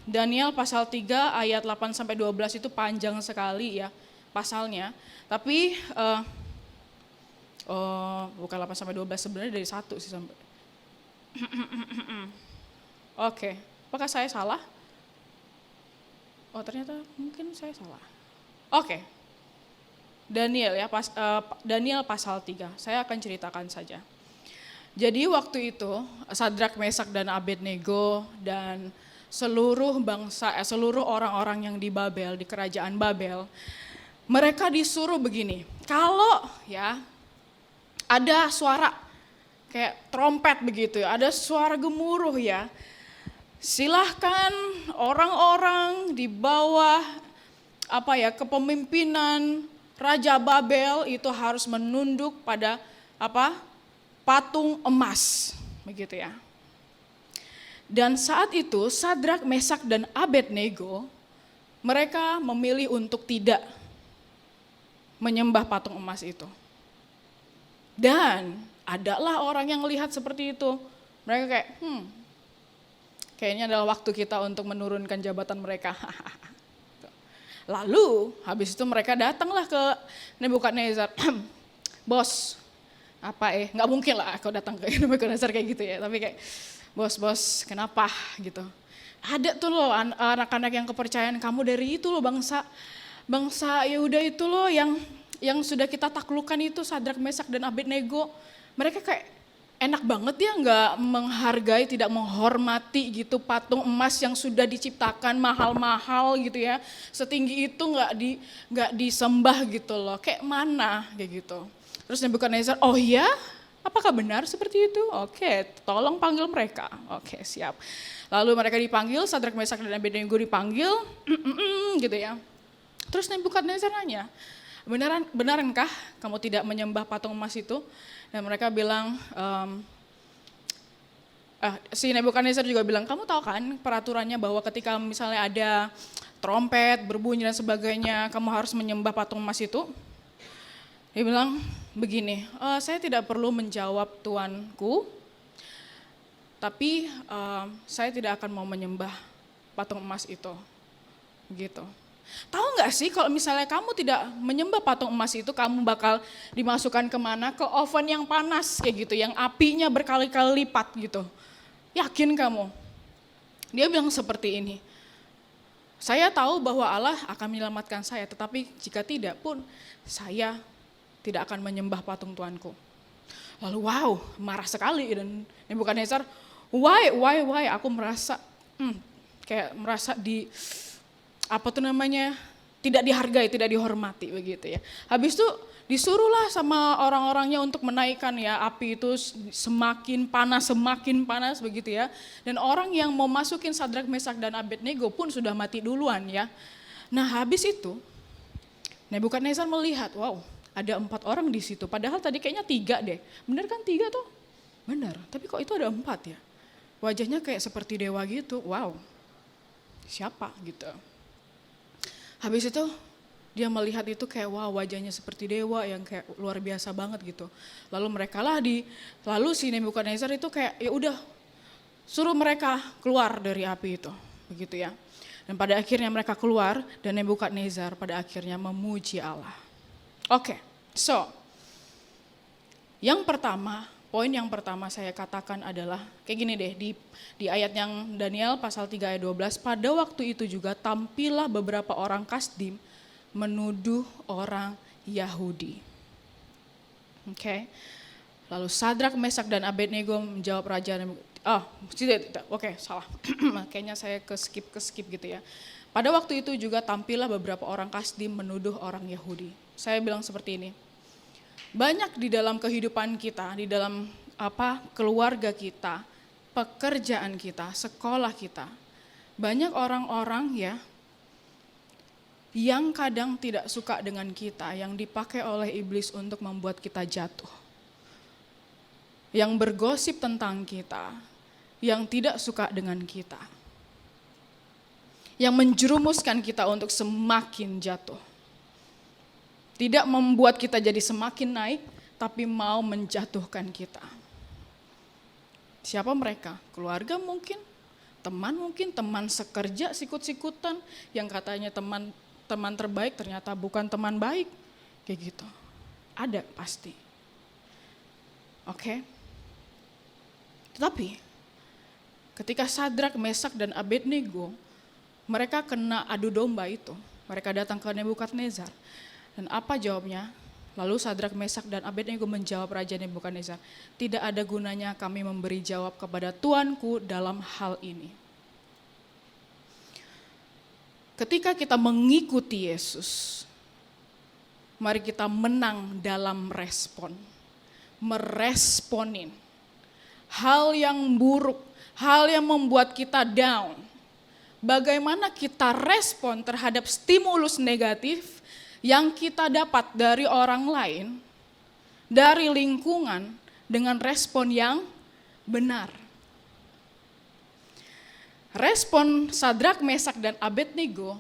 Daniel pasal 3 ayat 8 sampai 12 itu panjang sekali ya pasalnya. Tapi bukan 8 sampai 12 sebenarnya dari 1 sih sampai. Oke, apakah saya salah? Oh ternyata mungkin saya salah. Oke. Daniel ya, Daniel pasal 3. Saya akan ceritakan saja. Jadi waktu itu Sadrak, Mesak dan Abednego dan seluruh bangsa, seluruh orang-orang yang di Babel, di kerajaan Babel, mereka disuruh begini. Kalau ya ada suara kayak trompet begitu ya, ada suara gemuruh ya. Silahkan orang-orang di bawah kepemimpinan Raja Babel itu harus menunduk pada patung emas begitu ya. Dan saat itu Sadrak, Mesak dan Abednego mereka memilih untuk tidak menyembah patung emas itu. Dan adalah orang yang lihat seperti itu. Mereka kayak kayaknya adalah waktu kita untuk menurunkan jabatan mereka. Lalu habis itu mereka datanglah ke Nebukadnezar. Bos, nggak mungkin lah kau datang ke Nebukadnezar kayak gitu ya. Tapi kayak, bos, kenapa gitu. Ada tuh loh anak-anak yang kepercayaan kamu dari itu loh bangsa Yehuda itu loh yang sudah kita taklukkan itu Sadrak, Mesak dan Abednego. Mereka kayak enak banget ya nggak menghargai, tidak menghormati gitu patung emas yang sudah diciptakan mahal-mahal gitu ya. Setinggi itu nggak disembah gitu loh. Kayak mana kayak gitu. Terus Nebukadnezar, oh ya? Apakah benar seperti itu? Oke, tolong panggil mereka. Oke, siap. Lalu mereka dipanggil, Sadrak, Mesak dan Abednego dipanggil, gitu ya. Terus Nebukadnezar nanya, benarankah kamu tidak menyembah patung emas itu? Dan mereka bilang, si Nebukadnezar juga bilang, kamu tahu kan peraturannya bahwa ketika misalnya ada trompet, berbunyi dan sebagainya, kamu harus menyembah patung emas itu? Dia bilang begini, saya tidak perlu menjawab tuanku, tapi saya tidak akan mau menyembah patung emas itu. Gitu. Tahu nggak sih kalau misalnya kamu tidak menyembah patung emas itu, kamu bakal dimasukkan kemana? Ke oven yang panas kayak gitu, yang apinya berkali-kali lipat gitu. Yakin kamu? Dia bilang seperti ini, Saya tahu bahwa Allah akan menyelamatkan saya, tetapi jika tidak pun saya tidak akan menyembah patung Tuanku. Lalu wow, marah sekali, dan Nebukadnezar, why, aku merasa kayak merasa tidak dihargai, tidak dihormati begitu ya. Habis itu disuruhlah sama orang-orangnya untuk menaikkan ya api itu semakin panas begitu ya. Dan orang yang mau masukin Sadrak, Mesak dan Abednego pun sudah mati duluan ya. Nah habis itu Nebukadnezar melihat, wow, ada 4 orang di situ. Padahal tadi kayaknya 3 deh. Bener kan 3 tuh? Bener. Tapi kok itu ada 4 ya? Wajahnya kayak seperti dewa gitu. Wow. Siapa gitu. Habis itu dia melihat itu kayak wow, wajahnya seperti dewa yang kayak luar biasa banget gitu. Lalu lalu si Nebukadnezar itu kayak ya udah suruh mereka keluar dari api itu. Begitu ya. Dan pada akhirnya mereka keluar dan Nebukadnezar pada akhirnya memuji Allah. Oke, so poin yang pertama saya katakan adalah kayak gini deh, di ayat yang Daniel pasal 3 ayat 12, pada waktu itu juga tampillah beberapa orang Kasdim menuduh orang Yahudi. Oke. Lalu Sadrak, Mesak dan Abednego menjawab raja, salah. Kayaknya saya ke skip gitu ya. Pada waktu itu juga tampillah beberapa orang Kasdim menuduh orang Yahudi. Saya bilang seperti ini. Banyak di dalam kehidupan kita, di dalam keluarga kita, pekerjaan kita, sekolah kita. Banyak orang-orang ya yang kadang tidak suka dengan kita, yang dipakai oleh iblis untuk membuat kita jatuh. Yang bergosip tentang kita, yang tidak suka dengan kita. Yang menjerumuskan kita untuk semakin jatuh. Tidak membuat kita jadi semakin naik, tapi mau menjatuhkan kita. Siapa mereka? Keluarga mungkin, teman sekerja sikut-sikutan, yang katanya teman terbaik ternyata bukan teman baik, kayak gitu. Ada pasti. Oke. Tetapi ketika Sadrak, Mesak dan Abednego, mereka kena adu domba itu. Mereka datang ke Nebukadnezar. Dan apa jawabnya? Lalu Sadrak, Mesak dan Abednego menjawab Raja Nebukadnezar, tidak ada gunanya kami memberi jawab kepada Tuanku dalam hal ini. Ketika kita mengikuti Yesus, mari kita menang dalam meresponin hal yang buruk, hal yang membuat kita down. Bagaimana kita respon terhadap stimulus negatif yang kita dapat dari orang lain, dari lingkungan, dengan respon yang benar. Respon Sadrak, Mesak dan Abednego,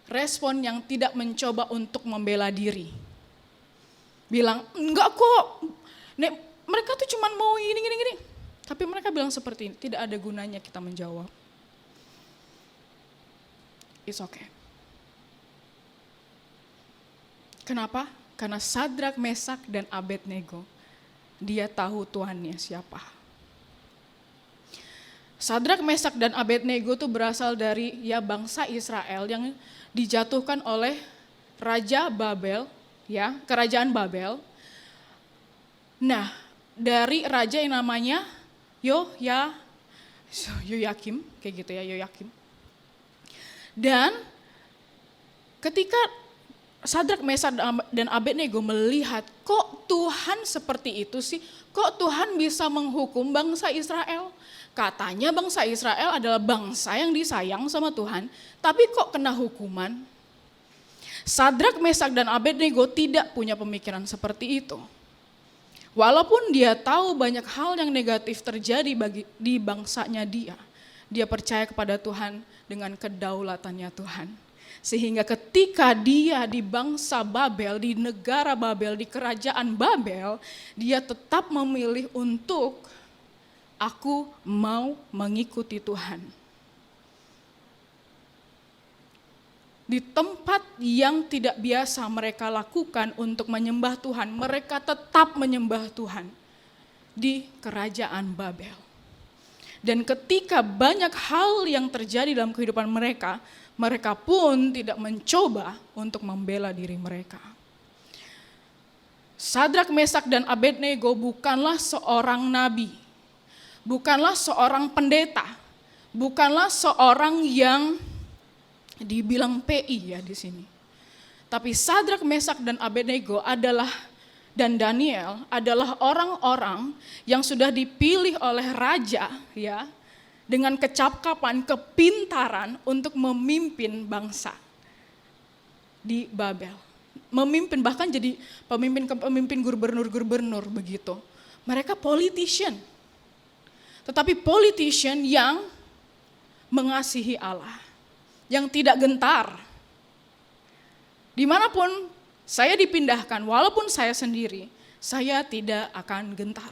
respon yang tidak mencoba untuk membela diri. Bilang, enggak kok, mereka tuh cuma mau gini. Tapi mereka bilang seperti ini, tidak ada gunanya kita menjawab. It's okay. Kenapa? Karena Sadrak, Mesak dan Abednego, dia tahu Tuhannya siapa. Sadrak, Mesak dan Abednego itu berasal dari bangsa Israel yang dijatuhkan oleh Raja Babel, kerajaan Babel. Nah, dari raja yang namanya Yoyakim, kayak gitu ya, Yoyakim. Dan ketika Sadrak, Mesak dan Abednego melihat, kok Tuhan seperti itu sih? Kok Tuhan bisa menghukum bangsa Israel? Katanya bangsa Israel adalah bangsa yang disayang sama Tuhan, tapi kok kena hukuman? Sadrak, Mesak dan Abednego tidak punya pemikiran seperti itu. Walaupun dia tahu banyak hal yang negatif terjadi di bangsanya dia percaya kepada Tuhan dengan kedaulatannya Tuhan. Sehingga ketika dia di bangsa Babel, di negara Babel, di kerajaan Babel, dia tetap memilih untuk aku mau mengikuti Tuhan. Di tempat yang tidak biasa mereka lakukan untuk menyembah Tuhan, mereka tetap menyembah Tuhan di kerajaan Babel. Dan ketika banyak hal yang terjadi dalam kehidupan mereka, mereka pun tidak mencoba untuk membela diri mereka. Sadrak, Mesak, dan Abednego bukanlah seorang nabi, bukanlah seorang pendeta, bukanlah seorang yang dibilang PI ya di sini. Tapi Sadrak, Mesak, dan Abednego dan Daniel adalah orang-orang yang sudah dipilih oleh raja ya, dengan kecakapan, kepintaran untuk memimpin bangsa di Babel. Memimpin, bahkan jadi pemimpin gubernur-gubernur begitu. Mereka politician. Tetapi politician yang mengasihi Allah, yang tidak gentar. Dimanapun saya dipindahkan, walaupun saya sendiri, saya tidak akan gentar.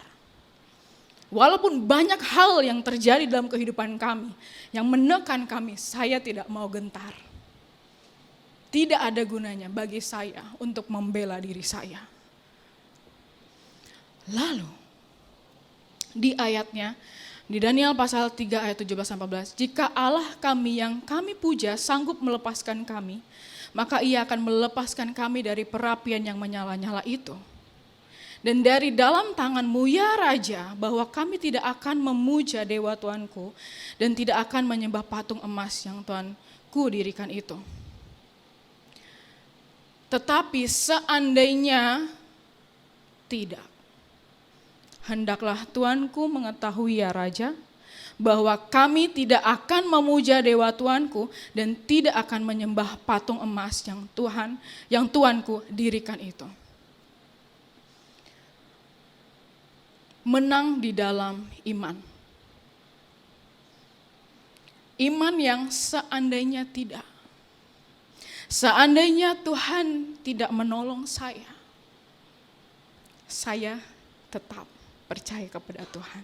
Walaupun banyak hal yang terjadi dalam kehidupan kami, yang menekan kami, saya tidak mau gentar. Tidak ada gunanya bagi saya untuk membela diri saya. Lalu, di ayatnya, di Daniel pasal 3 ayat 17-18, jika Allah kami yang kami puja sanggup melepaskan kami, maka ia akan melepaskan kami dari perapian yang menyala-nyala itu. Dan dari dalam tanganmu ya Raja, bahwa kami tidak akan memuja dewa Tuanku, dan tidak akan menyembah patung emas yang Tuanku dirikan itu. Tetapi seandainya tidak, hendaklah Tuanku mengetahui ya Raja, bahwa kami tidak akan memuja dewa Tuanku dan tidak akan menyembah patung emas yang Tuanku dirikan itu. Menang di dalam iman. Iman yang seandainya tidak. Seandainya Tuhan tidak menolong saya tetap percaya kepada Tuhan.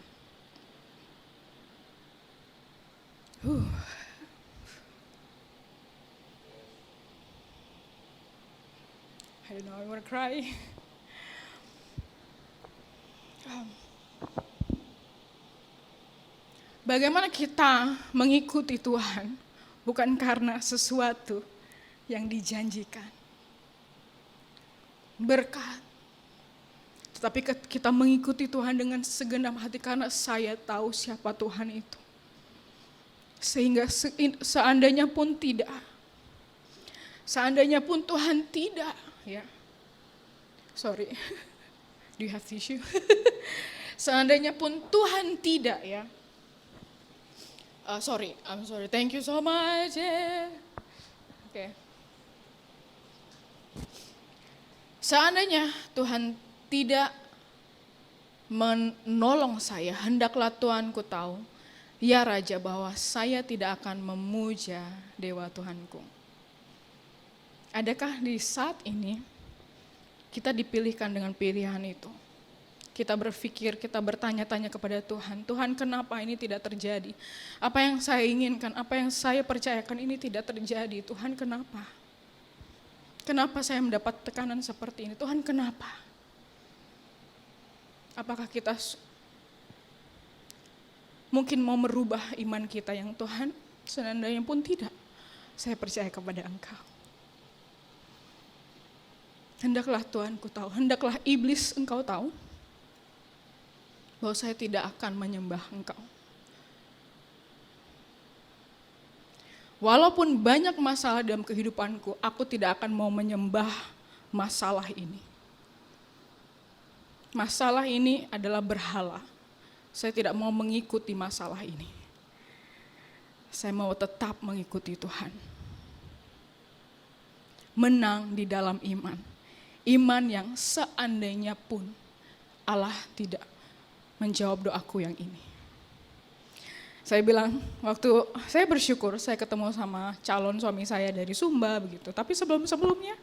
I don't know, I want to cry. Bagaimana kita mengikuti Tuhan bukan karena sesuatu yang dijanjikan, berkat, tetapi kita mengikuti Tuhan dengan segenap hati karena saya tahu siapa Tuhan itu. Sehingga seandainya pun Tuhan tidak, ya, sorry, do you have tissue? Seandainya pun Tuhan tidak, ya, I'm sorry, thank you so much, yeah. Okay. Seandainya Tuhan tidak menolong saya, hendaklah Tuanku tahu, ya Raja, bahwa saya tidak akan memuja dewa Tuhanku. Adakah di saat ini kita dipilihkan dengan pilihan itu? Kita berpikir, kita bertanya-tanya kepada Tuhan, Tuhan kenapa ini tidak terjadi? Apa yang saya inginkan, apa yang saya percayakan ini tidak terjadi, Tuhan kenapa? Kenapa saya mendapat tekanan seperti ini? Tuhan kenapa? Apakah kita mungkin mau merubah iman kita yang Tuhan, seandainya pun tidak, saya percaya kepada Engkau. Hendaklah Tuhanku tahu, hendaklah iblis Engkau tahu, bahwa saya tidak akan menyembah Engkau. Walaupun banyak masalah dalam kehidupanku, aku tidak akan mau menyembah masalah ini. Masalah ini adalah berhala. Saya tidak mau mengikuti masalah ini. Saya mau tetap mengikuti Tuhan. Menang di dalam iman. Iman yang seandainya pun Allah tidak menjawab doaku yang ini. Saya bilang, waktu saya bersyukur saya ketemu sama calon suami saya dari Sumba begitu. Tapi sebelumnya,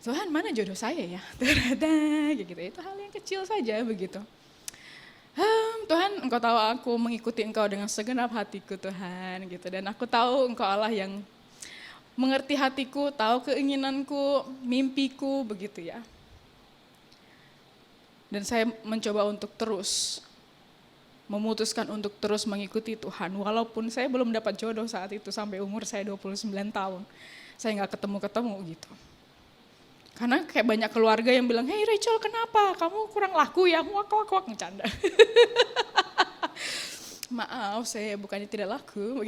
Tuhan mana jodoh saya ya? Gitu. Itu hal yang kecil saja begitu. Tuhan, Engkau tahu aku mengikuti Engkau dengan segenap hatiku Tuhan gitu. Dan aku tahu Engkau Allah yang mengerti hatiku, tahu keinginanku, mimpiku begitu ya. Dan saya mencoba untuk terus memutuskan untuk terus mengikuti Tuhan. Walaupun saya belum dapat jodoh saat itu sampai umur saya 29 tahun. Saya nggak ketemu-ketemu gitu. Karena kayak banyak keluarga yang bilang, "Hey Rachel, kenapa? Kamu kurang laku ya?" Wak, ngecanda. Maaf, saya bukannya tidak laku.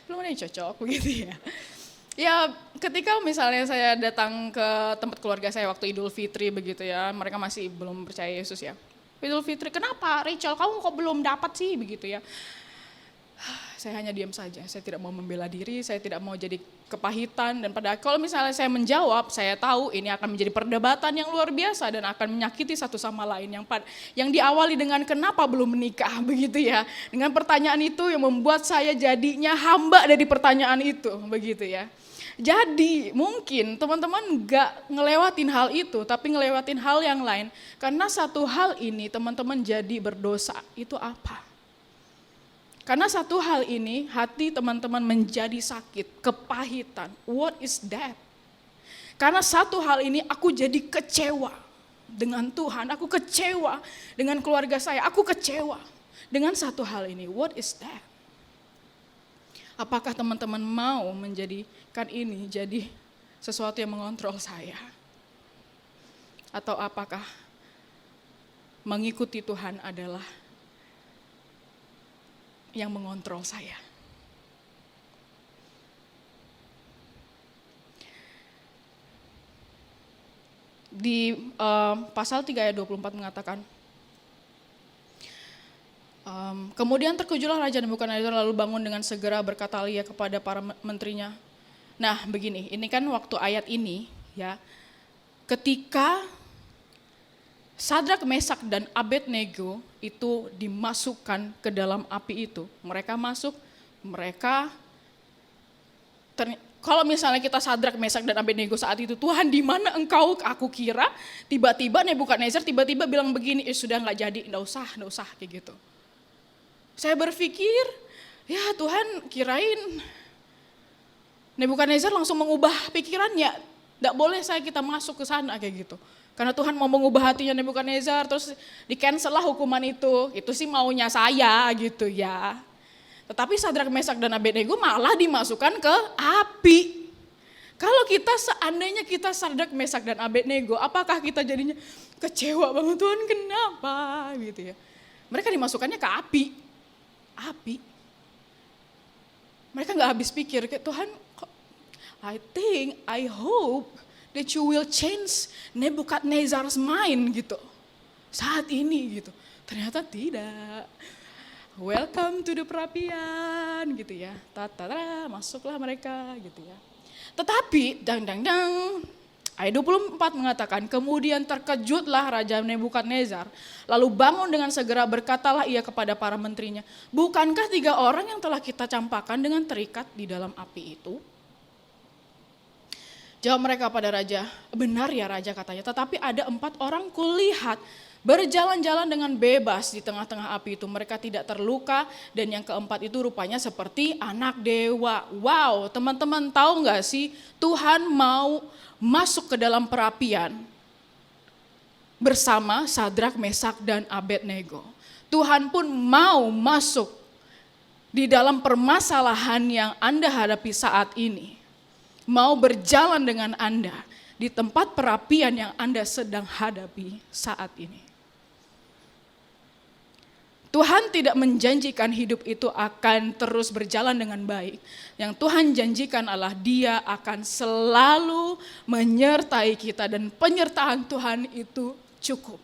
Belum ada yang cocok begitu ya. Ya, ketika misalnya saya datang ke tempat keluarga saya waktu Idul Fitri begitu ya, mereka masih belum percaya Yesus ya. Idul Fitri, kenapa Rachel, kamu kok belum dapat sih begitu ya. Saya hanya diam saja, saya tidak mau membela diri, saya tidak mau jadi kepahitan. Dan pada kalau misalnya saya menjawab, saya tahu ini akan menjadi perdebatan yang luar biasa dan akan menyakiti satu sama lain. Yang diawali dengan kenapa belum menikah begitu ya. Dengan pertanyaan itu yang membuat saya jadinya hamba dari pertanyaan itu begitu ya. Jadi mungkin teman-teman gak ngelewatin hal itu, tapi ngelewatin hal yang lain. Karena satu hal ini teman-teman jadi berdosa, itu apa? Karena satu hal ini hati teman-teman menjadi sakit, kepahitan. What is that? Karena satu hal ini aku jadi kecewa dengan Tuhan, aku kecewa dengan keluarga saya, aku kecewa dengan satu hal ini. What is that? Apakah teman-teman mau menjadikan ini jadi sesuatu yang mengontrol saya? Atau apakah mengikuti Tuhan adalah yang mengontrol saya? Di pasal 3 ayat 24 mengatakan, kemudian terkejutlah Raja Nebukadnezar lalu bangun dengan segera berkata ia kepada para menterinya. Nah begini, ini kan waktu ayat ini ya, ketika Sadrak, Mesak, dan Abednego itu dimasukkan ke dalam api itu. Mereka masuk, kalau misalnya kita Sadrak, Mesak, dan Abednego saat itu, Tuhan di mana engkau? Aku kira tiba-tiba Nebukadnezar tiba-tiba bilang begini, sudah nggak jadi, nggak usah kayak gitu. Saya berpikir, ya Tuhan kirain Nebukadnezar langsung mengubah pikirannya, nggak boleh kita masuk ke sana kayak gitu. Karena Tuhan mau mengubah hatinya Nebukadnezar, terus di-cancel lah hukuman itu sih maunya saya gitu ya. Tetapi Sadrak, Mesak, dan Abednego malah dimasukkan ke api. Kalau seandainya kita Sadrak, Mesak, dan Abednego, apakah kita jadinya kecewa banget, Tuhan kenapa gitu ya. Mereka dimasukkannya ke api. Mereka gak habis pikir, Tuhan I hope that you will change Nebukadnezar's mind gitu. Saat ini gitu. Ternyata tidak. Welcome to the perapian gitu ya. Masuklah mereka gitu ya. Tetapi ayat 24 mengatakan, kemudian terkejutlah Raja Nebukadnezar, lalu bangun dengan segera berkatalah ia kepada para menterinya, bukankah 3 orang yang telah kita campakkan dengan terikat di dalam api itu? Jawab mereka pada raja, benar ya raja katanya, tetapi ada 4 orang kulihat berjalan-jalan dengan bebas di tengah-tengah api itu. Mereka tidak terluka dan yang keempat itu rupanya seperti anak dewa. Wow, teman-teman tahu gak sih Tuhan mau masuk ke dalam perapian bersama Sadrak, Mesak, dan Abednego. Tuhan pun mau masuk di dalam permasalahan yang Anda hadapi saat ini. Mau berjalan dengan Anda di tempat perapian yang Anda sedang hadapi saat ini. Tuhan tidak menjanjikan hidup itu akan terus berjalan dengan baik. Yang Tuhan janjikan adalah Dia akan selalu menyertai kita dan penyertaan Tuhan itu cukup.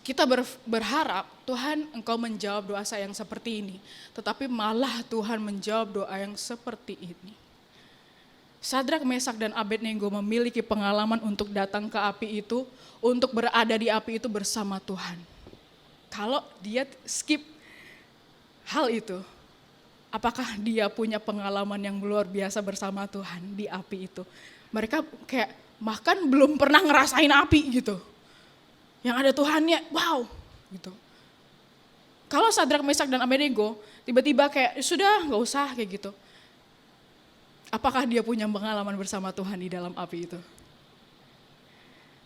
Kita berharap Tuhan Engkau menjawab doa saya yang seperti ini. Tetapi malah Tuhan menjawab doa yang seperti ini. Sadrak, Mesak, dan Abednego memiliki pengalaman untuk datang ke api itu. Untuk berada di api itu bersama Tuhan. Kalau dia skip hal itu, apakah dia punya pengalaman yang luar biasa bersama Tuhan di api itu? Mereka kayak bahkan belum pernah ngerasain api gitu. Yang ada Tuhannya, wow gitu. Kalau Sadrak, Mesak, dan Abednego tiba-tiba kayak sudah gak usah kayak gitu. Apakah dia punya pengalaman bersama Tuhan di dalam api itu?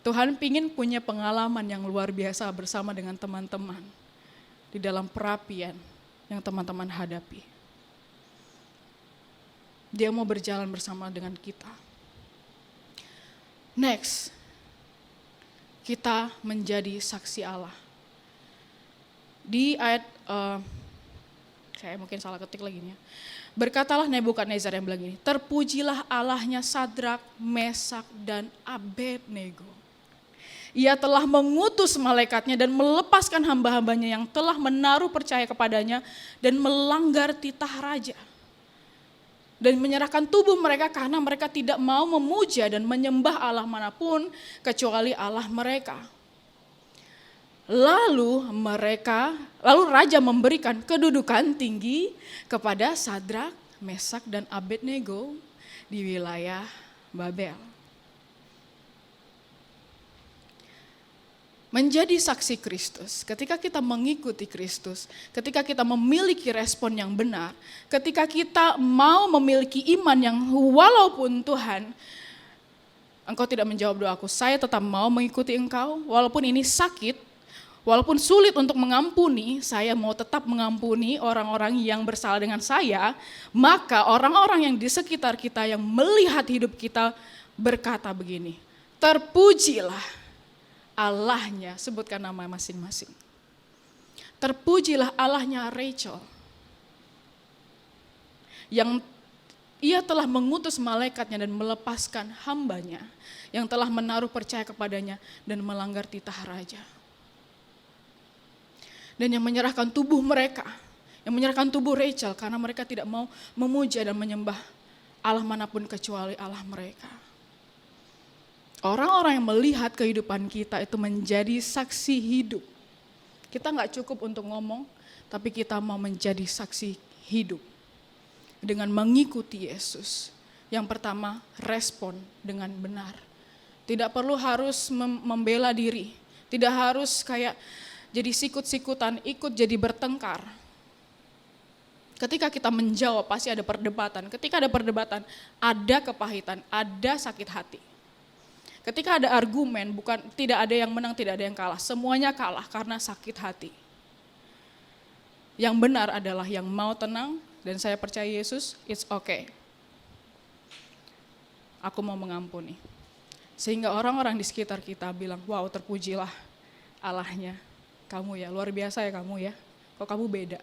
Tuhan pingin punya pengalaman yang luar biasa bersama dengan teman-teman di dalam perapian yang teman-teman hadapi. Dia mau berjalan bersama dengan kita. Next, kita menjadi saksi Allah. Di ayat, saya mungkin salah ketik lagi nih ya. Berkatalah Nebukadnezar yang bilang ini, terpujilah Allahnya Sadrak, Mesak, dan Abednego. Ia telah mengutus malaikatnya dan melepaskan hamba-hambanya yang telah menaruh percaya kepadanya dan melanggar titah raja. Dan menyerahkan tubuh mereka karena mereka tidak mau memuja dan menyembah Allah manapun kecuali Allah mereka. Lalu raja memberikan kedudukan tinggi kepada Sadrak, Mesak, dan Abednego di wilayah Babel. Menjadi saksi Kristus, ketika kita mengikuti Kristus, ketika kita memiliki respon yang benar, ketika kita mau memiliki iman yang walaupun Tuhan, Engkau tidak menjawab doaku, saya tetap mau mengikuti Engkau, walaupun ini sakit, walaupun sulit untuk mengampuni, saya mau tetap mengampuni orang-orang yang bersalah dengan saya, maka orang-orang yang di sekitar kita yang melihat hidup kita berkata begini, terpujilah Allahnya, sebutkan nama masing-masing. Terpujilah Allahnya Rachel, yang ia telah mengutus malaikatnya dan melepaskan hambanya, yang telah menaruh percaya kepadanya dan melanggar titah raja. Dan yang menyerahkan tubuh mereka, yang menyerahkan tubuh Rachel karena mereka tidak mau memuja dan menyembah Allah manapun kecuali Allah mereka. Orang-orang yang melihat kehidupan kita itu menjadi saksi hidup. Kita gak cukup untuk ngomong, tapi kita mau menjadi saksi hidup. Dengan mengikuti Yesus. Yang pertama, respon dengan benar. Tidak perlu harus membela diri. Tidak harus kayak jadi sikut-sikutan, ikut jadi bertengkar. Ketika kita menjawab pasti ada perdebatan. Ketika ada perdebatan, ada kepahitan, ada sakit hati. Ketika ada argumen, tidak ada yang menang, tidak ada yang kalah. Semuanya kalah karena sakit hati. Yang benar adalah yang mau tenang, dan saya percaya Yesus, it's okay. Aku mau mengampuni. Sehingga orang-orang di sekitar kita bilang, wow, terpujilah Allahnya. Kamu ya, luar biasa ya kamu ya. Kok kamu beda?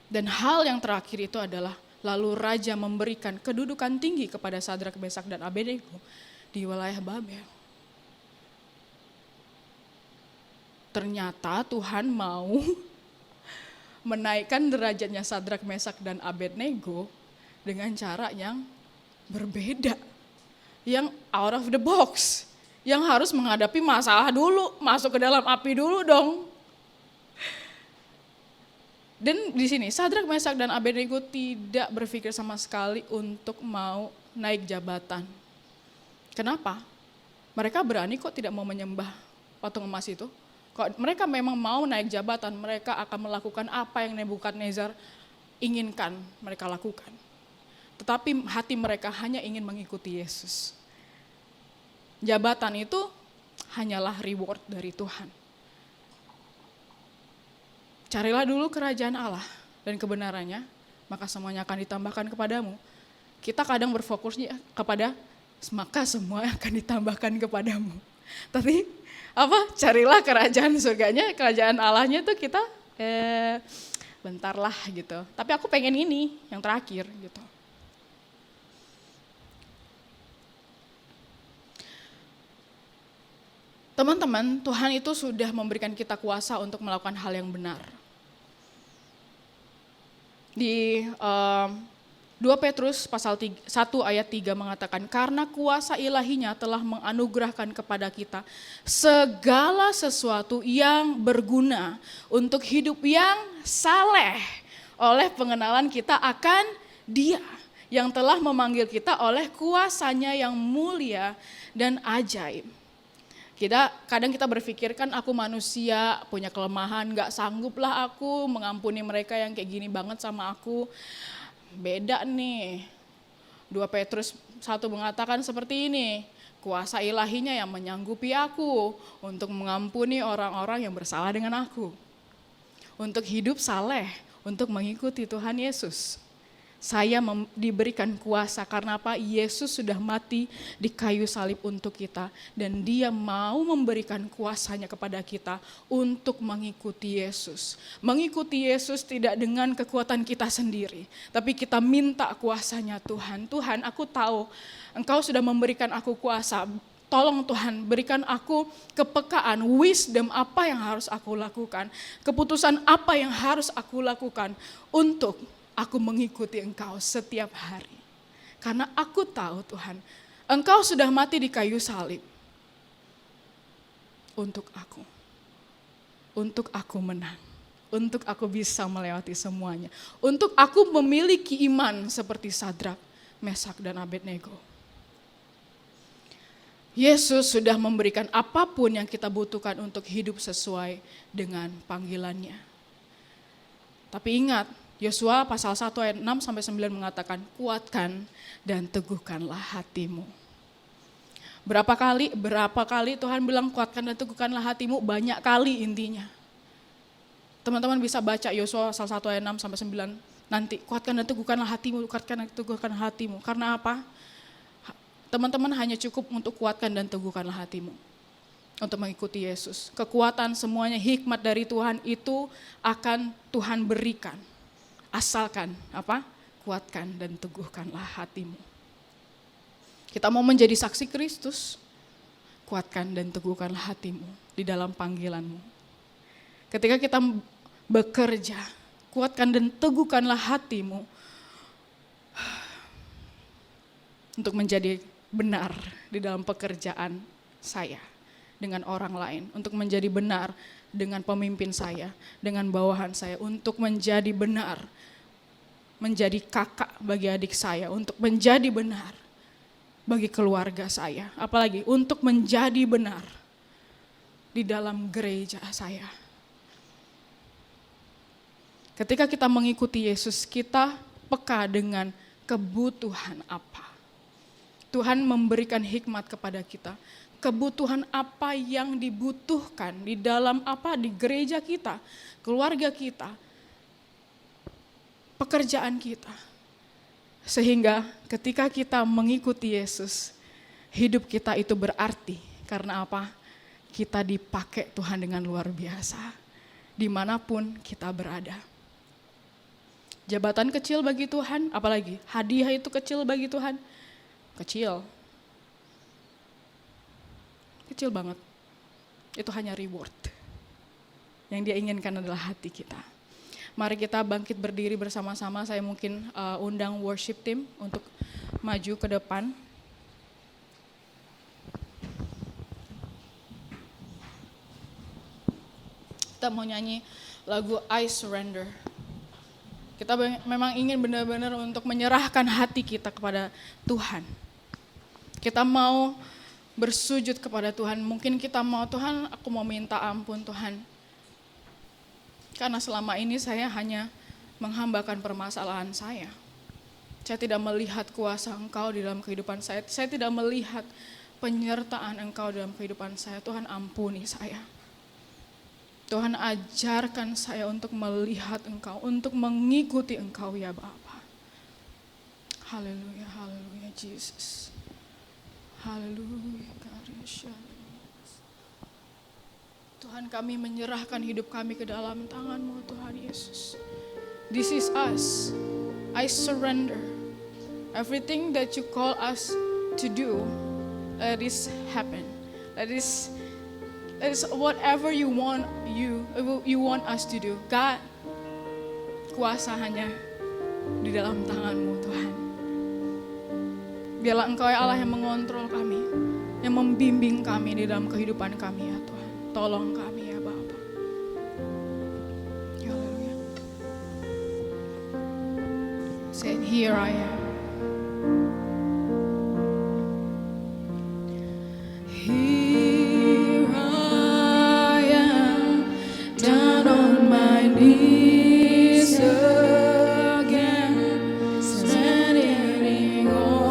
Dan hal yang terakhir itu adalah, lalu raja memberikan kedudukan tinggi kepada Sadrak, Mesak, dan Abednego di wilayah Babel. Ternyata Tuhan mau menaikkan derajatnya Sadrak, Mesak, dan Abednego dengan cara yang berbeda. Yang out of the box. Yang harus menghadapi masalah dulu, masuk ke dalam api dulu dong. Dan di sini Sadrak, Mesak, dan Abednego tidak berpikir sama sekali untuk mau naik jabatan. Kenapa? Mereka berani kok tidak mau menyembah patung emas itu. Kok mereka memang mau naik jabatan, mereka akan melakukan apa yang Nebukadnezar inginkan mereka lakukan. Tetapi hati mereka hanya ingin mengikuti Yesus. Jabatan itu hanyalah reward dari Tuhan. Carilah dulu kerajaan Allah dan kebenarannya, maka semuanya akan ditambahkan kepadamu. Kita kadang berfokusnya kepada, maka semua akan ditambahkan kepadamu. Tapi carilah kerajaan surganya, kerajaan Allahnya tuh kita bentar lah gitu. Tapi aku pengen ini, yang terakhir gitu. Teman-teman, Tuhan itu sudah memberikan kita kuasa untuk melakukan hal yang benar. Di 2 Petrus pasal 1 ayat 3 mengatakan, karena kuasa ilahinya telah menganugerahkan kepada kita segala sesuatu yang berguna untuk hidup yang saleh oleh pengenalan kita akan Dia yang telah memanggil kita oleh kuasanya yang mulia dan ajaib. Kadang kita berpikir kan aku manusia, punya kelemahan, gak sanggup lah aku mengampuni mereka yang kayak gini banget sama aku. Beda nih, 2 Petrus 1 mengatakan seperti ini, kuasa ilahinya yang menyanggupi aku untuk mengampuni orang-orang yang bersalah dengan aku. Untuk hidup saleh, untuk mengikuti Tuhan Yesus. Saya diberikan kuasa karena apa? Yesus sudah mati di kayu salib untuk kita. Dan dia mau memberikan kuasanya kepada kita untuk mengikuti Yesus. Mengikuti Yesus tidak dengan kekuatan kita sendiri. Tapi kita minta kuasanya Tuhan. Tuhan, aku tahu Engkau sudah memberikan aku kuasa. Tolong Tuhan, berikan aku kepekaan, wisdom apa yang harus aku lakukan. Keputusan apa yang harus aku lakukan untuk aku mengikuti Engkau setiap hari. Karena aku tahu Tuhan, Engkau sudah mati di kayu salib. Untuk aku. Untuk aku menang. Untuk aku bisa melewati semuanya. Untuk aku memiliki iman seperti Sadrak, Mesak, dan Abednego. Yesus sudah memberikan apapun yang kita butuhkan untuk hidup sesuai dengan panggilannya. Tapi ingat, Yosua pasal 1 ayat 6-9 mengatakan, kuatkan dan teguhkanlah hatimu. Berapa kali Tuhan bilang kuatkan dan teguhkanlah hatimu? Banyak kali intinya. Teman-teman bisa baca Yosua pasal 1 ayat 6-9 nanti. Kuatkan dan teguhkanlah hatimu, kuatkan dan teguhkanlah hatimu. Karena apa? Teman-teman hanya cukup untuk kuatkan dan teguhkanlah hatimu. Untuk mengikuti Yesus. Kekuatan semuanya, hikmat dari Tuhan itu akan Tuhan berikan. Asalkan apa? Kuatkan dan teguhkanlah hatimu. Kita mau menjadi saksi Kristus. Kuatkan dan teguhkanlah hatimu di dalam panggilanmu. Ketika kita bekerja, kuatkan dan teguhkanlah hatimu untuk menjadi benar di dalam pekerjaan saya dengan orang lain, untuk menjadi benar dengan pemimpin saya, dengan bawahan saya, untuk menjadi benar, menjadi kakak bagi adik saya, untuk menjadi benar bagi keluarga saya, apalagi untuk menjadi benar di dalam gereja saya. Ketika kita mengikuti Yesus, kita peka dengan kebutuhan apa. Tuhan memberikan hikmat kepada kita. Kebutuhan apa yang dibutuhkan di dalam apa? Di gereja kita, keluarga kita, pekerjaan kita. Sehingga ketika kita mengikuti Yesus, hidup kita itu berarti. Karena apa? Kita dipakai Tuhan dengan luar biasa. Dimanapun kita berada. Jabatan kecil bagi Tuhan, apalagi hadiah itu kecil bagi Tuhan. Kecil banget. Itu hanya reward. Yang dia inginkan adalah hati kita. Mari kita bangkit berdiri bersama-sama. Saya mungkin undang worship team untuk maju ke depan. Kita mau nyanyi lagu I Surrender. Kita memang ingin benar-benar untuk menyerahkan hati kita kepada Tuhan. Kita mau bersujud kepada Tuhan. Mungkin kita mau, Tuhan, aku mau minta ampun Tuhan. Karena selama ini saya hanya menghambakan permasalahan saya. Saya tidak melihat kuasa Engkau di dalam kehidupan saya. Saya tidak melihat penyertaan Engkau dalam kehidupan saya. Tuhan, ampuni saya. Tuhan, ajarkan saya untuk melihat Engkau, untuk mengikuti Engkau ya Bapa. Haleluya, haleluya Jesus. Haleluya. Tuhan, kami menyerahkan hidup kami ke dalam tangan-Mu Tuhan Yesus. This is us. I surrender. Everything that you call us to do, let this happen. Let this whatever you want us to do. God, kuasa hanya di dalam tangan-Mu Tuhan. Biarlah Engkau ya Allah yang mengontrol kami, yang membimbing kami di dalam kehidupan kami ya Tuhan. Tolong kami ya Bapa. Haleluya. Say, here I am. Here I am, down on my knees again, standing on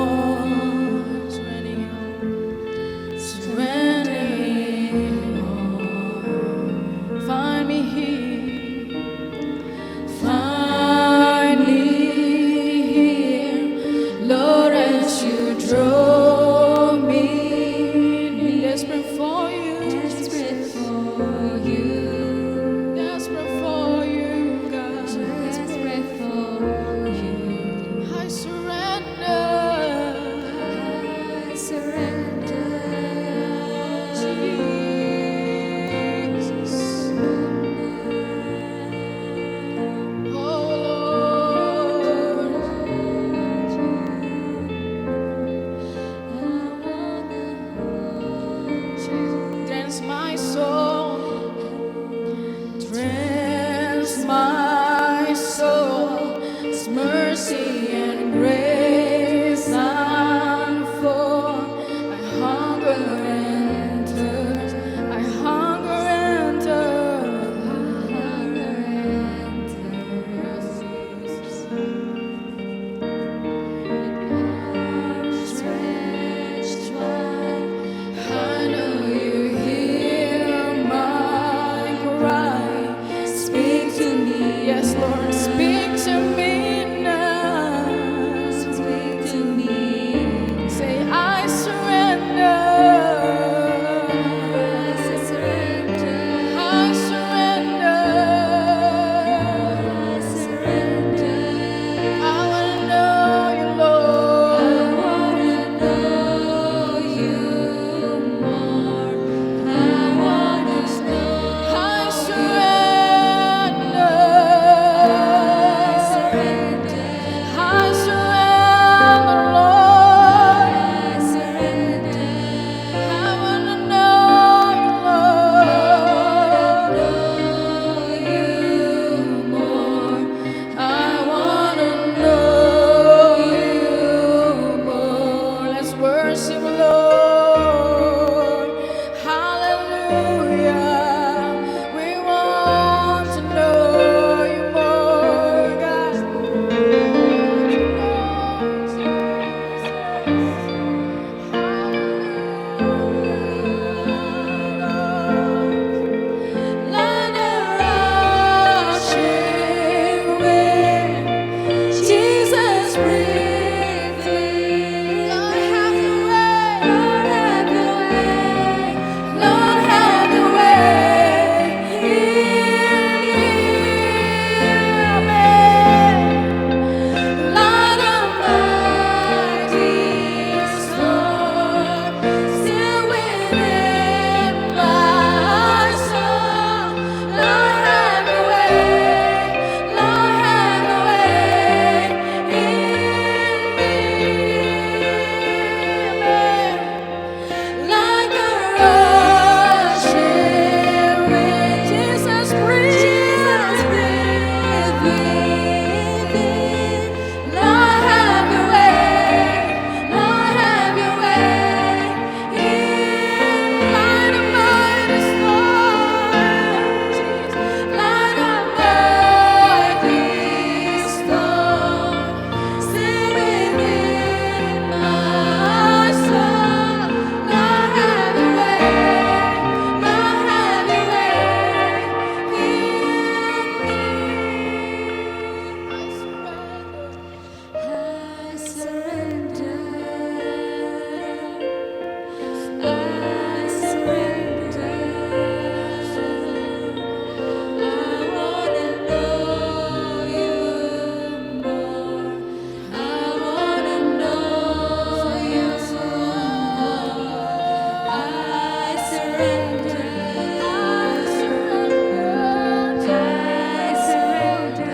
mercy and grace unfold. I hunger and thirst. I hunger and thirst. I hunger and thirst. Stretched wide, I know you hear my cry. Speak to me, yes, Lord, speak to me now. Speak to me. Say, I surrender. I surrender. I surrender. I surrender. I wanna know you, Lord. I wanna know you more. I wanna know. I surrender. I surrender. I surrender, Lord. I surrender. I wanna know you, Lord. Know you more. I wanna know you more. Let's worship, Lord. Hallelujah. We want to know you more, God. Like a rushing wind, Jesus, breathe in. Lord, have your way. Lord, have your way. Lord, have your way in me. Like a mighty storm, still within my soul. Lord, have your way. Lord, have your way in me. Like a rushing wind, Jesus, breathe within. Lord, have your way. Lord, have your way in light of mighty storm. Light of mighty storm, still within my soul. Lord, have your way. Lord, have your way in me. I surrender. I surrender. I wanna know you more. I wanna know you more. I surrender. I surrender. I surrender.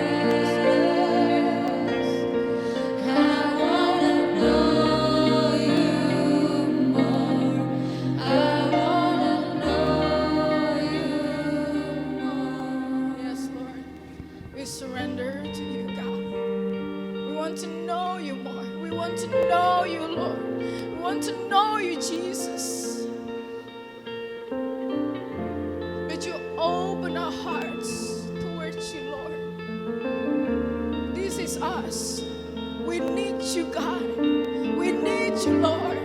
I wanna know you more. I wanna know you more. Yes, Lord. We surrender to you, God. We want to know you more. We want to know you, Lord. We want to know you, Jesus. But you open our hearts towards you, Lord. This is us. We need you, God. We need you, Lord.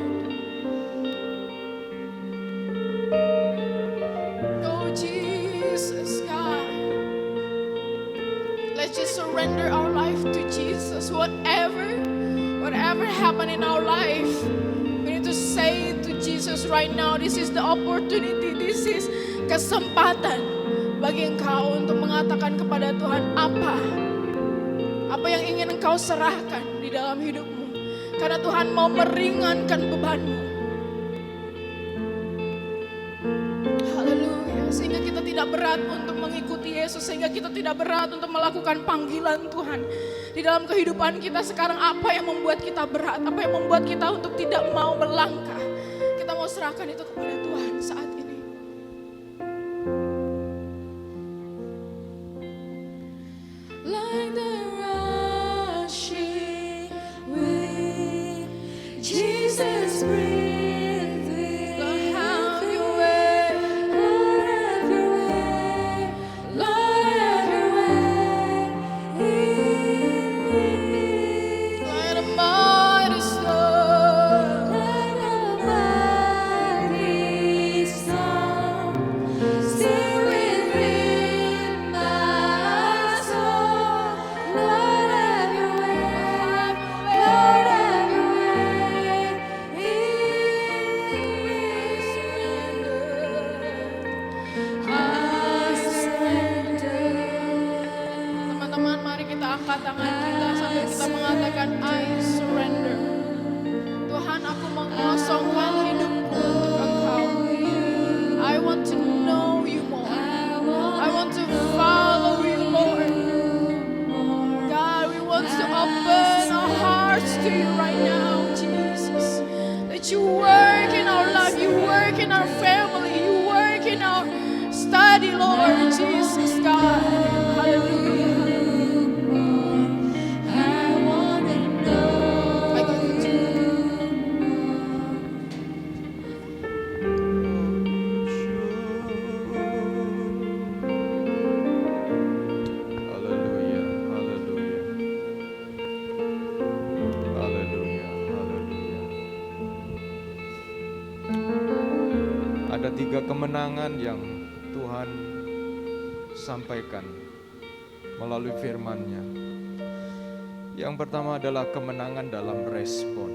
Oh, Jesus, God. Let's just surrender our life to Jesus. Whatever happened in our life, we need to say to Jesus right now, this is the opportunity, this is kesempatan bagi engkau untuk mengatakan kepada Tuhan apa yang ingin engkau serahkan di dalam hidupmu. Karena Tuhan mau meringankan bebanmu. Haleluya. Sehingga kita tidak berat untuk mengikuti Yesus. Sehingga kita tidak berat untuk melakukan panggilan Tuhan. Di dalam kehidupan kita sekarang, apa yang membuat kita berat? Apa yang membuat kita untuk tidak mau melangkah? Kita mau serahkan itu kepada Tuhan saat ini. Like the rushing angkat tangan kita sambil kita mengatakan I surrender. Tuhan, aku mengosongkan hidupku untuk Engkau. I want to know you more. I want to follow you, Lord. God, we want to open our hearts to you right now, Jesus. That you work in our life, you work in our family, you work in our study, Lord Jesus, God. Hallelujah. I give it to you. Haleluya, haleluya. Haleluya, haleluya. Ada 3 kemenangan yang Tuhan sampaikan melalui firman-Nya. Yang pertama adalah kemenangan dalam respon.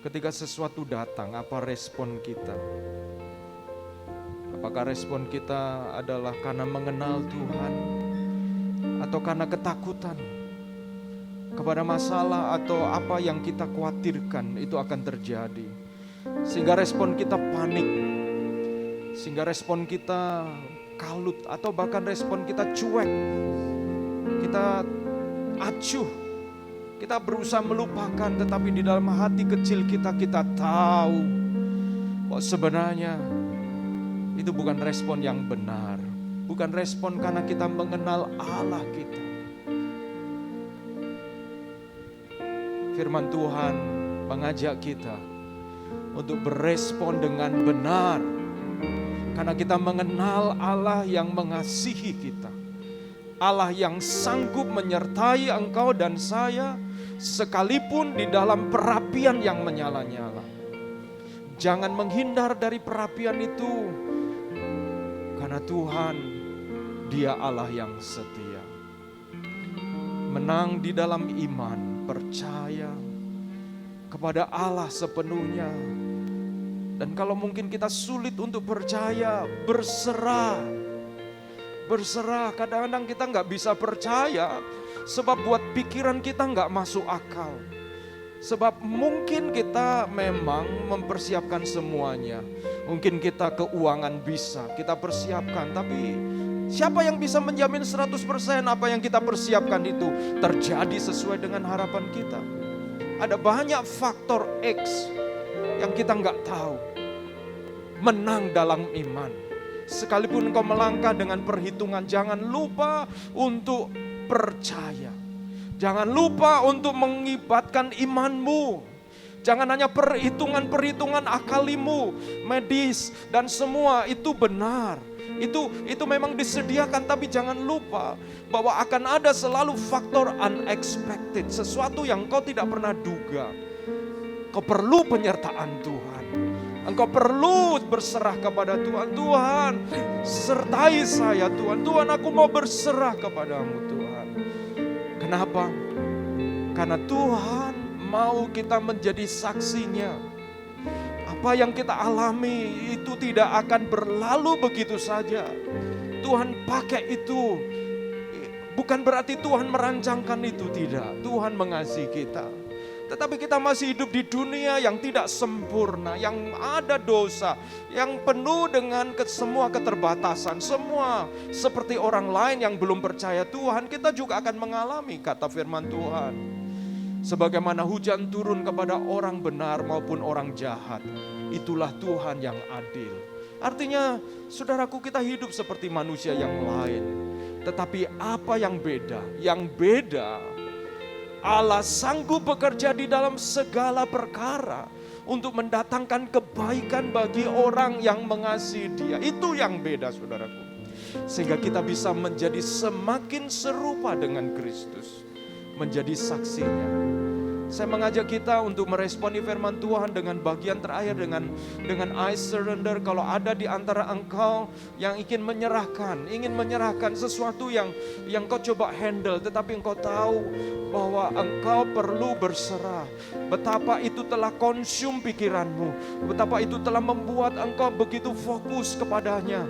Ketika sesuatu datang, apa respon kita? Apakah respon kita adalah karena mengenal Tuhan atau karena ketakutan kepada masalah atau apa yang kita khawatirkan itu akan terjadi? Sehingga respon kita panik, sehingga respon kita kalut atau bahkan respon kita cuek, kita acuh, kita berusaha melupakan, tetapi di dalam hati kecil kita tahu bahwa sebenarnya itu bukan respon yang benar, bukan respon karena kita mengenal Allah kita. Firman Tuhan mengajak kita untuk berespon dengan benar, karena kita mengenal Allah yang mengasihi kita, Allah yang sanggup menyertai engkau dan saya sekalipun di dalam perapian yang menyala-nyala. Jangan menghindar dari perapian itu, karena Tuhan, Dia Allah yang setia. Menang di dalam iman, percaya kepada Allah sepenuhnya. Dan kalau mungkin kita sulit untuk percaya, berserah. Kadang-kadang kita nggak bisa percaya, sebab buat pikiran kita nggak masuk akal. Sebab mungkin kita memang mempersiapkan semuanya. Mungkin kita keuangan bisa, kita persiapkan. Tapi siapa yang bisa menjamin 100% apa yang kita persiapkan itu terjadi sesuai dengan harapan kita? Ada banyak faktor X yang kita nggak tahu. Menang dalam iman. Sekalipun engkau melangkah dengan perhitungan, jangan lupa untuk percaya. Jangan lupa untuk mengibatkan imanmu. Jangan hanya perhitungan-perhitungan akalimu, medis dan semua itu benar. Itu memang disediakan, tapi jangan lupa bahwa akan ada selalu faktor unexpected, sesuatu yang kau tidak pernah duga. Kau perlu penyertaan Tuhan. Engkau perlu berserah kepada Tuhan. Tuhan, sertai saya Tuhan. Tuhan, aku mau berserah kepadamu Tuhan. Kenapa? Karena Tuhan mau kita menjadi saksinya. Apa yang kita alami itu tidak akan berlalu begitu saja. Tuhan pakai itu. Bukan berarti Tuhan merancangkan itu, tidak. Tuhan mengasihi kita. Tetapi kita masih hidup di dunia yang tidak sempurna, yang ada dosa, yang penuh dengan semua keterbatasan. Semua seperti orang lain yang belum percaya Tuhan, kita juga akan mengalami, kata firman Tuhan. Sebagaimana hujan turun kepada orang benar maupun orang jahat, itulah Tuhan yang adil. Artinya, saudaraku, kita hidup seperti manusia yang lain. Tetapi apa yang beda? Yang beda, Allah sanggup bekerja di dalam segala perkara untuk mendatangkan kebaikan bagi orang yang mengasihi Dia. Itu yang beda, saudaraku. Sehingga kita bisa menjadi semakin serupa dengan Kristus, menjadi saksinya. Saya mengajak kita untuk meresponi firman Tuhan dengan bagian terakhir, dengan I surrender. Kalau ada di antara engkau yang ingin menyerahkan sesuatu yang kau coba handle, tetapi engkau tahu bahwa engkau perlu berserah. Betapa itu telah konsum pikiranmu, betapa itu telah membuat engkau begitu fokus kepadanya.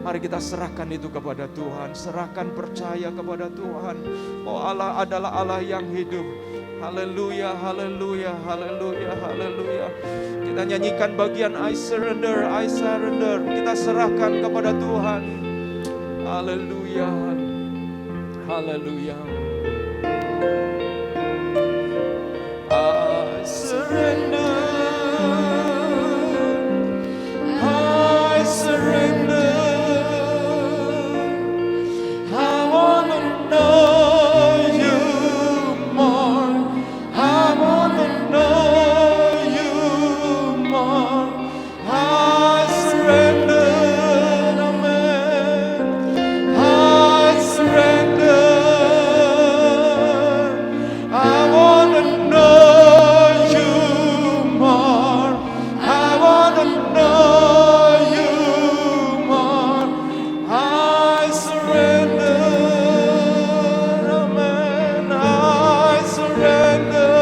Mari kita serahkan itu kepada Tuhan. Serahkan, percaya kepada Tuhan. Oh, Allah adalah Allah yang hidup. Haleluya, haleluya, haleluya, haleluya. Kita nyanyikan bagian I surrender, I surrender. Kita serahkan kepada Tuhan. Haleluya, haleluya. I surrender, I surrender. I wanna know you more. I wanna know you more. I surrender, amen. I surrender. I wanna know you more. I wanna know you more. I surrender, amen. I surrender.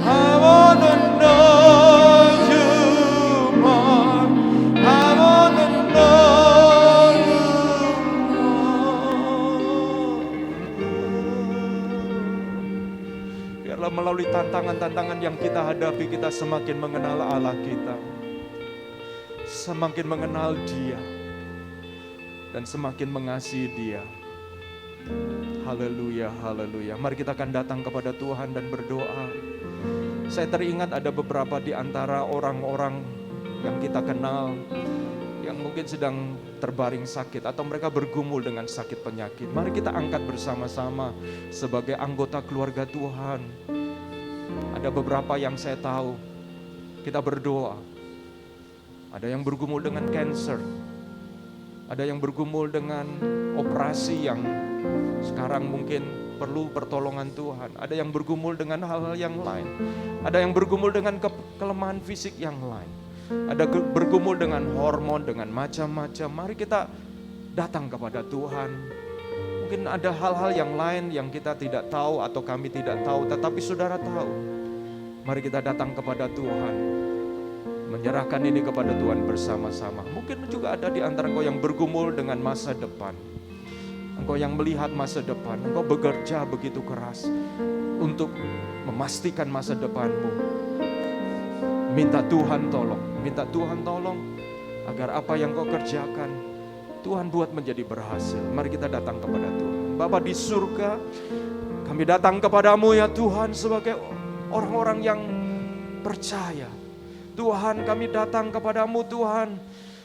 I wanna know you more. I wanna know you more. Biarlah melalui tantangan-tantangan yang kita hadapi, kita semakin mengenal Allah kita, semakin mengenal Dia, dan semakin mengasihi Dia. Haleluya, haleluya. Mari kita akan datang kepada Tuhan dan berdoa. Saya teringat ada beberapa di antara orang-orang yang kita kenal yang mungkin sedang terbaring sakit atau mereka bergumul dengan sakit penyakit. Mari kita angkat bersama-sama sebagai anggota keluarga Tuhan. Ada beberapa yang saya tahu, kita berdoa. Ada yang bergumul dengan cancer. Ada yang bergumul dengan operasi yang sekarang mungkin perlu pertolongan Tuhan. Ada yang bergumul dengan hal-hal yang lain. Ada yang bergumul dengan kelemahan fisik yang lain. Ada bergumul dengan hormon, dengan macam-macam. Mari kita datang kepada Tuhan. Mungkin ada hal-hal yang lain yang kita tidak tahu atau kami tidak tahu, tetapi saudara tahu. Mari kita datang kepada Tuhan. Menyerahkan ini kepada Tuhan bersama-sama. Mungkin juga ada di antara engkau yang bergumul dengan masa depan. Engkau yang melihat masa depan. Engkau bekerja begitu keras untuk memastikan masa depanmu. Minta Tuhan tolong. Minta Tuhan tolong agar apa yang kau kerjakan Tuhan buat menjadi berhasil. Mari kita datang kepada Tuhan. Bapa di surga, kami datang kepadamu ya Tuhan sebagai orang-orang yang percaya. Tuhan, kami datang kepadamu Tuhan.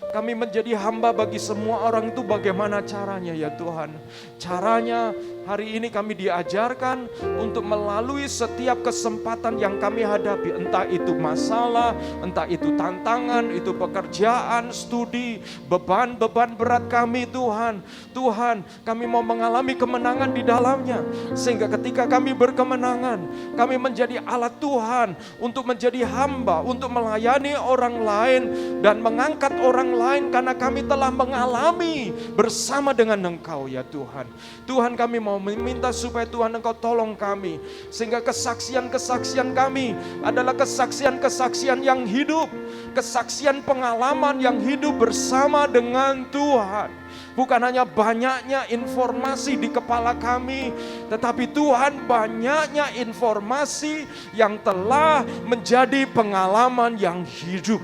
Kami menjadi hamba bagi semua orang itu bagaimana caranya ya Tuhan. Caranya hari ini kami diajarkan untuk melalui setiap kesempatan yang kami hadapi. Entah itu masalah, entah itu tantangan, itu pekerjaan, studi, beban-beban berat kami Tuhan. Tuhan, kami mau mengalami kemenangan di dalamnya. Sehingga ketika kami berkemenangan, kami menjadi alat Tuhan untuk menjadi hamba, untuk melayani orang lain dan mengangkat orang lain karena kami telah mengalami bersama dengan Engkau ya Tuhan. Tuhan, kami mau meminta supaya Tuhan Engkau tolong kami sehingga kesaksian-kesaksian kami adalah kesaksian-kesaksian yang hidup, kesaksian pengalaman yang hidup bersama dengan Tuhan. Bukan hanya banyaknya informasi di kepala kami, tetapi Tuhan banyaknya informasi yang telah menjadi pengalaman yang hidup.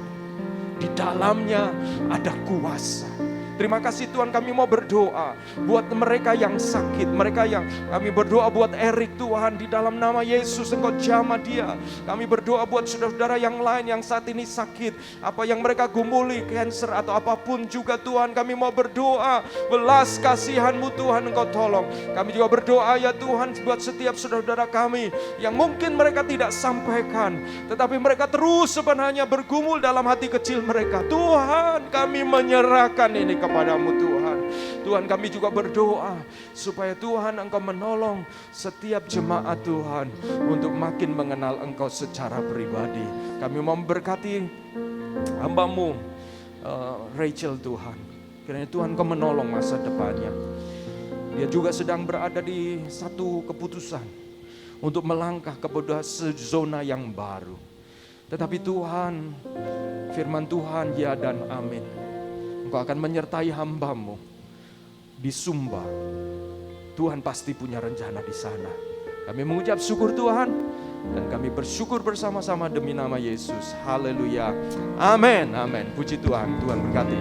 Di dalamnya ada kuasa. Terima kasih Tuhan, kami mau berdoa buat mereka yang sakit, mereka yang kami berdoa buat Erik Tuhan, di dalam nama Yesus Engkau jamah dia. Kami berdoa buat saudara-saudara yang lain yang saat ini sakit, apa yang mereka gumuli, cancer atau apapun juga Tuhan, kami mau berdoa belas kasihan-Mu Tuhan, Engkau tolong. Kami juga berdoa ya Tuhan buat setiap saudara-saudara kami yang mungkin mereka tidak sampaikan, tetapi mereka terus sebenarnya bergumul dalam hati kecil mereka. Tuhan, kami menyerahkan ini kepadamu Tuhan. Tuhan, kami juga berdoa supaya Tuhan Engkau menolong setiap jemaat Tuhan untuk makin mengenal Engkau secara pribadi. Kami mau memberkati hamba-Mu Rachel Tuhan. Kiranya Tuhan Engkau menolong masa depannya. Dia juga sedang berada di satu keputusan untuk melangkah kepada zona yang baru. Tetapi Tuhan, firman Tuhan ya dan amin. Engkau akan menyertai hamba-Mu di Sumba. Tuhan pasti punya rencana di sana. Kami mengucap syukur Tuhan, dan kami bersyukur bersama-sama demi nama Yesus. Haleluya. Amin. Amin. Puji Tuhan. Tuhan berkati.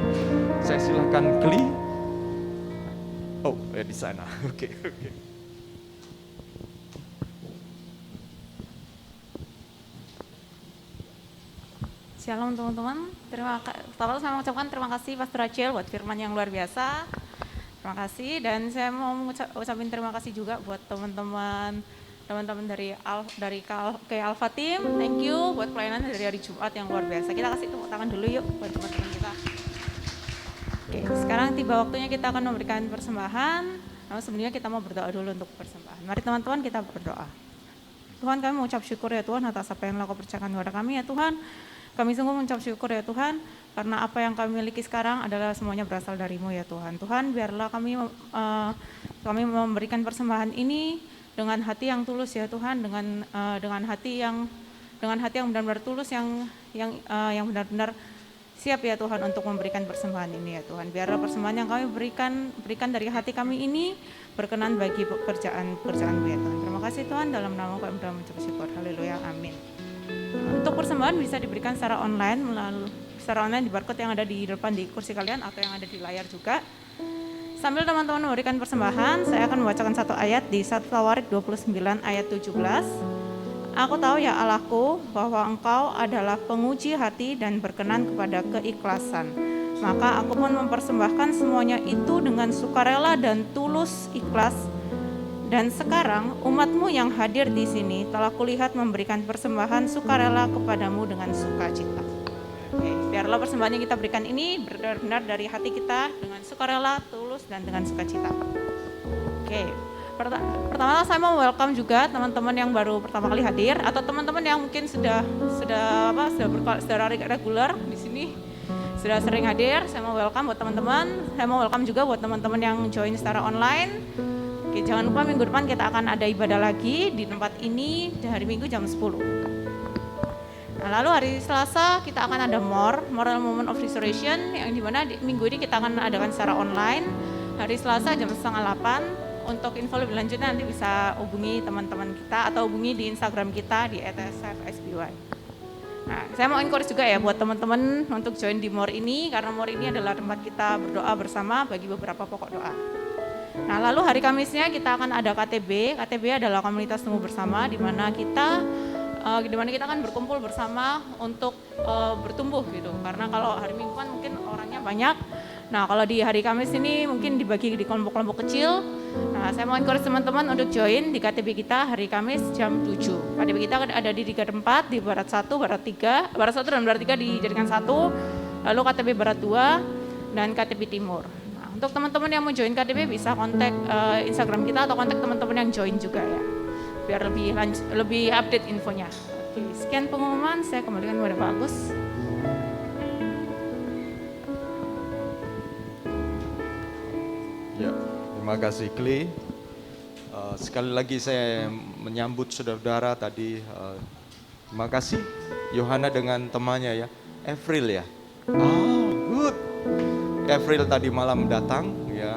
Saya silakan Kli. Oh, di sana. Oke. Shalom teman-teman. Pertama saya mengucapkan terima kasih Pastor Rachel buat firman yang luar biasa. Terima kasih, dan saya mau ucapin terima kasih juga buat teman-teman dari Alpha Team. Thank you buat pelayanan dari hari Jumat yang luar biasa. Kita kasih tepuk tangan dulu yuk buat teman-teman kita. Oke, sekarang tiba waktunya kita akan memberikan persembahan. Namun sebelumnya kita mau berdoa dulu untuk persembahan. Mari teman-teman kita berdoa. Tuhan, kami mengucap syukur ya Tuhan atas apa yang Kau percayakan kepada kami ya Tuhan. Kami sungguh mengucap syukur ya Tuhan, karena apa yang kami miliki sekarang adalah semuanya berasal dari-Mu ya Tuhan. Tuhan, biarlah kami memberikan persembahan ini dengan hati yang tulus ya Tuhan, dengan hati yang benar-benar tulus, yang benar-benar siap ya Tuhan untuk memberikan persembahan ini ya Tuhan. Biarlah persembahan yang kami berikan dari hati kami ini berkenan bagi pekerjaan-Mu ya Tuhan. Terima kasih Tuhan, dalam nama kami mengucap syukur. Haleluya, amin. Untuk persembahan bisa diberikan secara online di barcode yang ada di depan di kursi kalian atau yang ada di layar juga. Sambil teman-teman memberikan persembahan, saya akan membacakan satu ayat di 1 Tawarik 29 ayat 17. Aku tahu ya Allahku bahwa Engkau adalah penguji hati dan berkenan kepada keikhlasan. Maka aku pun mempersembahkan semuanya itu dengan sukarela dan tulus ikhlas. Dan sekarang umat-Mu yang hadir di sini telah kulihat memberikan persembahan sukarela kepadamu dengan sukacita. Oke, biarlah persembahan yang kita berikan ini benar-benar dari hati kita dengan sukarela, tulus, dan dengan sukacita. Oke, pertama saya mau welcome juga teman-teman yang baru pertama kali hadir atau teman-teman yang mungkin sudah reguler di sini, sudah sering hadir. Saya mau welcome buat teman-teman. Saya mau welcome juga buat teman-teman yang join secara online. Oke, jangan lupa minggu depan kita akan ada ibadah lagi di tempat ini di hari Minggu jam 10. Nah, lalu hari Selasa kita akan ada Moral Moment of Restoration, yang dimana minggu ini kita akan adakan secara online. Hari Selasa jam 7:30. Untuk info lebih lanjutnya nanti bisa hubungi teman-teman kita atau hubungi di Instagram kita di @sfsby. Nah, saya mau encourage juga ya buat teman-teman untuk join di More ini, karena More ini adalah tempat kita berdoa bersama bagi beberapa pokok doa. Nah, lalu hari Kamisnya kita akan ada KTB. KTB adalah komunitas tumbuh bersama, di mana kita akan berkumpul bersama untuk bertumbuh gitu. Karena kalau hari Minggu kan mungkin orangnya banyak. Nah, kalau di hari Kamis ini mungkin dibagi di kelompok-kelompok kecil. Nah, saya mau encourage teman-teman untuk join di KTB kita hari Kamis jam 7. KTB kita ada di 3 tempat, di Barat 1, Barat 3. Barat 1 dan Barat 3 dijadikan satu. Lalu KTB Barat 2 dan KTB Timur. Untuk teman-teman yang mau join KTB bisa kontak Instagram kita atau kontak teman-teman yang join juga ya, biar lebih update infonya. Oke, sekian pengumuman, saya kembalikan kepada Pak Agus. Ya, terima kasih Kli. Sekali lagi saya menyambut saudara-saudara tadi. Terima kasih Yohana dengan temannya ya, April ya. Oh, good. April tadi malam datang ya.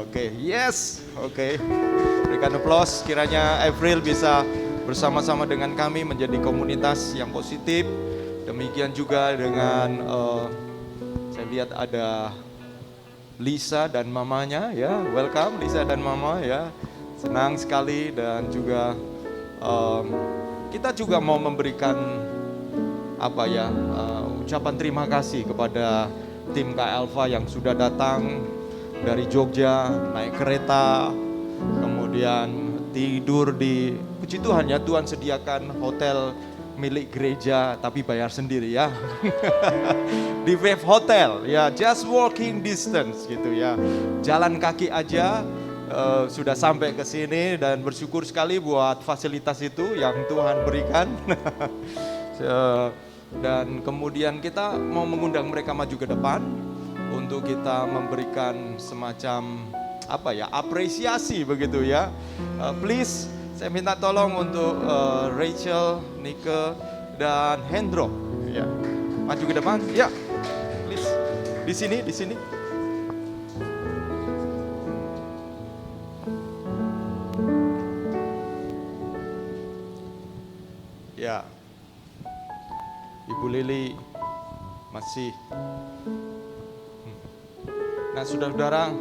Oke. Yes. Oke. Berikan aplaus, kiranya April bisa bersama-sama dengan kami menjadi komunitas yang positif. Demikian juga dengan saya lihat ada Lisa dan mamanya ya. Welcome Lisa dan mama ya. Senang sekali, dan juga kita juga mau memberikan ucapan terima kasih kepada tim Kak Alpha yang sudah datang dari Jogja, naik kereta, kemudian tidur di, puji Tuhan ya, Tuhan sediakan hotel milik gereja tapi bayar sendiri ya. Di Wave Hotel ya, just walking distance gitu ya. Jalan kaki aja sudah sampai ke sini, dan bersyukur sekali buat fasilitas itu yang Tuhan berikan. Dan kemudian kita mau mengundang mereka maju ke depan untuk kita memberikan semacam apresiasi begitu ya. Please, saya minta tolong untuk Rachel, Nike, dan Hendro ya, maju ke depan ya, please. Di sini, di sini. Ya, Ibu Lili masih. Nah, saudara-saudara,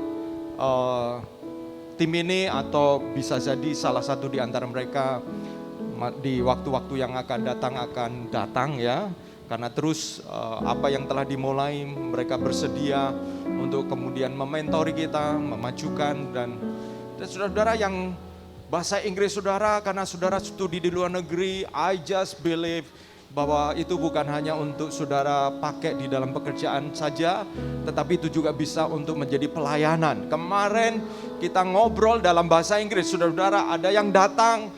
tim ini atau bisa jadi salah satu di antara mereka di waktu-waktu yang akan datang ya, karena terus apa yang telah dimulai mereka bersedia untuk kemudian mementori kita, memajukan dan saudara-saudara yang bahasa Inggris saudara, karena saudara studi di luar negeri, I just believe bahwa itu bukan hanya untuk saudara pakai di dalam pekerjaan saja, tetapi itu juga bisa untuk menjadi pelayanan. Kemarin kita ngobrol dalam bahasa Inggris, saudara-saudara, ada yang datang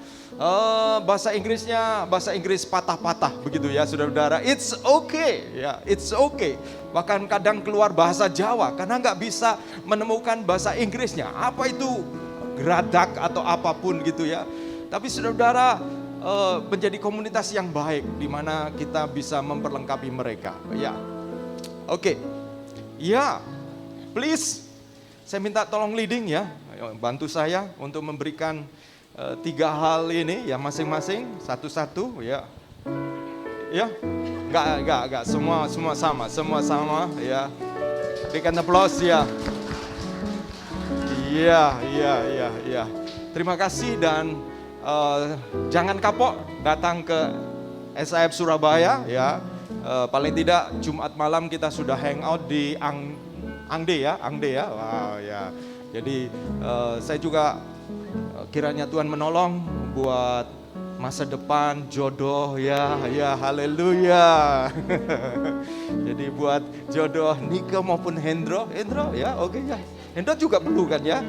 bahasa Inggrisnya bahasa Inggris patah-patah begitu ya, saudara-saudara. It's okay ya, it's okay. Bahkan kadang keluar bahasa Jawa karena nggak bisa menemukan bahasa Inggrisnya. Apa itu geradak atau apapun gitu ya. Tapi saudara-saudara, menjadi komunitas yang baik di mana kita bisa memperlengkapi mereka. Ya, oke. Ya, please, saya minta tolong leading ya, bantu saya untuk memberikan 3 hal ini ya masing-masing, satu-satu ya. Ya, enggak, semua sama ya. Berikan applause ya. Iya. Terima kasih dan jangan kapok datang ke SIF Surabaya ya. Paling tidak Jumat malam kita sudah hangout di Angde ya. Wow ya. Jadi saya juga kiranya Tuhan menolong buat masa depan jodoh ya, haleluya. Jadi buat jodoh Nike maupun Hendro ya, oke ya. Hendro juga perlu kan ya?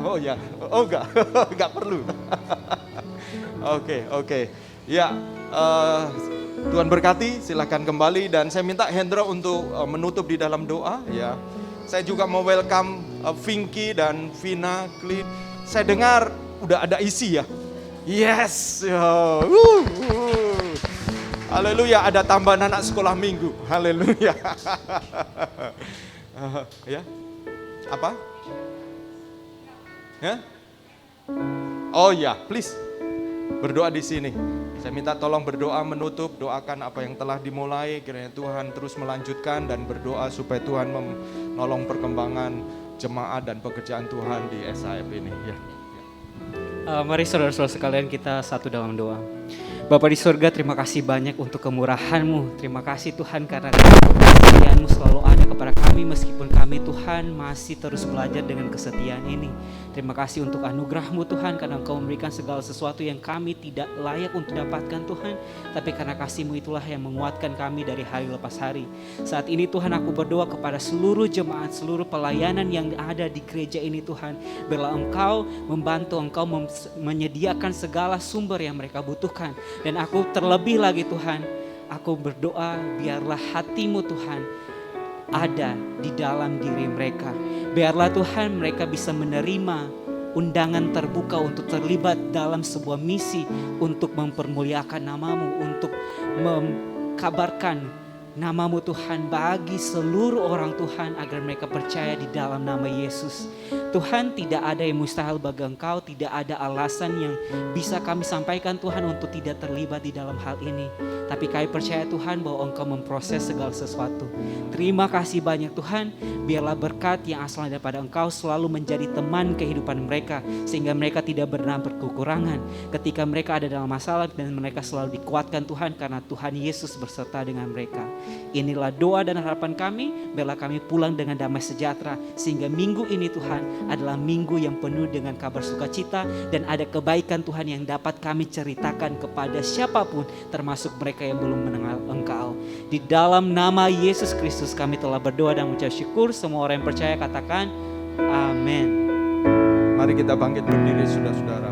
Oh ya, enggak perlu. Oke. Ya, Tuhan berkati, silakan kembali dan saya minta Hendro untuk menutup di dalam doa ya. Saya juga mau welcome Vinky dan Vina, Clint. Saya dengar udah ada isi ya. Yes. Haleluya, ada tambahan anak sekolah minggu. Haleluya. Ya. Apa? Ya? Oh ya, please. Berdoa di sini. Saya minta tolong berdoa menutup, doakan apa yang telah dimulai, kiranya Tuhan terus melanjutkan dan berdoa supaya Tuhan menolong perkembangan jemaat dan pekerjaan Tuhan di SIF ini. Ya. Mari saudara-saudara sekalian kita satu dalam doa. Bapa di surga, terima kasih banyak untuk kemurahan-Mu. Terima kasih Tuhan karena kesetiaan-Mu selalu ada kepada kami meskipun kami Tuhan masih terus belajar dengan kesetiaan ini. Terima kasih untuk anugerah-Mu Tuhan karena Engkau memberikan segala sesuatu yang kami tidak layak untuk dapatkan Tuhan. Tapi karena kasih-Mu itulah yang menguatkan kami dari hari lepas hari. Saat ini Tuhan aku berdoa kepada seluruh jemaat, seluruh pelayanan yang ada di gereja ini Tuhan. Biarlah Engkau membantu, Engkau menyediakan segala sumber yang mereka butuhkan. Dan aku terlebih lagi Tuhan, aku berdoa biarlah hati-Mu Tuhan ada di dalam diri mereka. Biarlah Tuhan mereka bisa menerima undangan terbuka untuk terlibat dalam sebuah misi untuk mempermuliakan nama-Mu, untuk mengkabarkan nama-Mu Tuhan bagi seluruh orang Tuhan agar mereka percaya di dalam nama Yesus. Tuhan, tidak ada yang mustahil bagi Engkau, tidak ada alasan yang bisa kami sampaikan Tuhan untuk tidak terlibat di dalam hal ini. Tapi kami percaya Tuhan bahwa Engkau memproses segala sesuatu. Terima kasih banyak Tuhan, biarlah berkat yang asalnya daripada Engkau selalu menjadi teman kehidupan mereka. Sehingga mereka tidak pernah berkekurangan ketika mereka ada dalam masalah dan mereka selalu dikuatkan Tuhan karena Tuhan Yesus berserta dengan mereka. Inilah doa dan harapan kami, biarlah kami pulang dengan damai sejahtera. Sehingga minggu ini Tuhan adalah minggu yang penuh dengan kabar sukacita dan ada kebaikan Tuhan yang dapat kami ceritakan kepada siapapun termasuk mereka yang belum mengenal Engkau. Di dalam nama Yesus Kristus kami telah berdoa dan mengucap syukur. Semua orang yang percaya katakan amin. Mari kita bangkit berdiri saudara-saudara.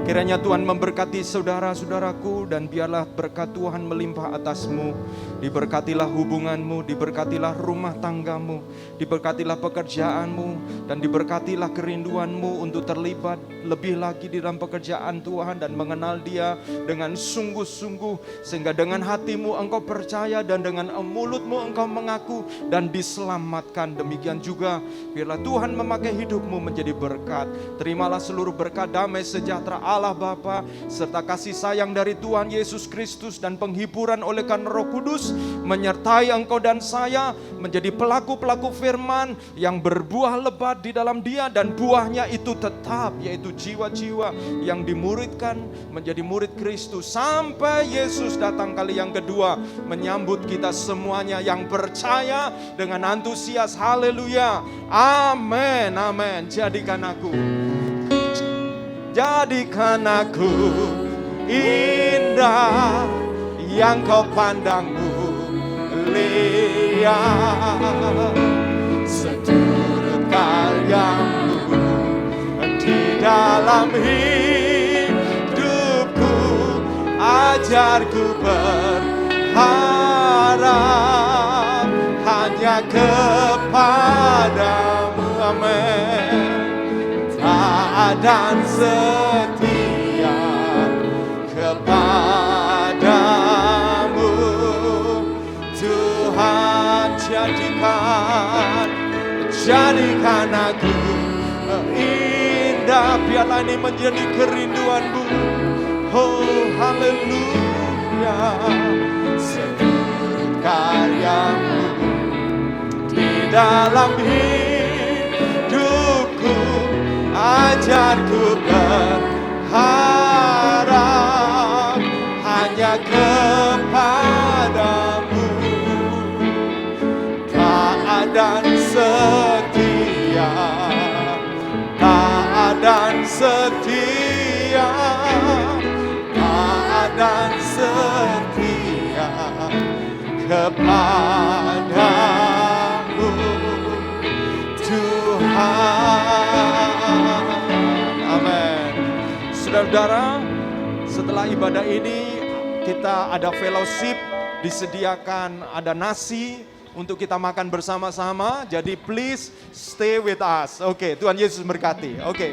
Kiranya Tuhan memberkati saudara-saudaraku dan biarlah berkat Tuhan melimpah atasmu. Diberkatilah hubunganmu, diberkatilah rumah tanggamu, diberkatilah pekerjaanmu, dan diberkatilah kerinduanmu untuk terlibat lebih lagi di dalam pekerjaan Tuhan dan mengenal Dia dengan sungguh-sungguh, sehingga dengan hatimu engkau percaya dan dengan mulutmu engkau mengaku dan diselamatkan. Demikian juga biarlah Tuhan memakai hidupmu menjadi berkat. Terimalah seluruh berkat damai sejahtera Allah Bapa serta kasih sayang dari Tuhan Yesus Kristus dan penghiburan oleh karena Roh Kudus menyertai engkau dan saya menjadi pelaku-pelaku firman yang berbuah lebat di dalam Dia, dan buahnya itu tetap, yaitu jiwa-jiwa yang dimuridkan menjadi murid Kristus sampai Yesus datang kali yang kedua menyambut kita semuanya yang percaya dengan antusias. Haleluya, amin, amin. Jadikan aku indah yang kau pandang mulia, seturut karyamu di dalam hidupku. Ajarku berharap hanya kepadamu, amin. Dan setia kepadamu Tuhan. Jadikan aku indah, biarlah ini menjadi kerinduanmu. Oh haleluya, seturut karyamu di dalam hidupku. Ajarku berharap hanya kepadamu. Taat dan setia, taat dan setia, taat dan setia kepadamu Tuhan. Saudara-saudara, setelah ibadah ini kita ada fellowship, disediakan ada nasi untuk kita makan bersama-sama. Jadi please stay with us. Oke, Tuhan Yesus berkati. Oke.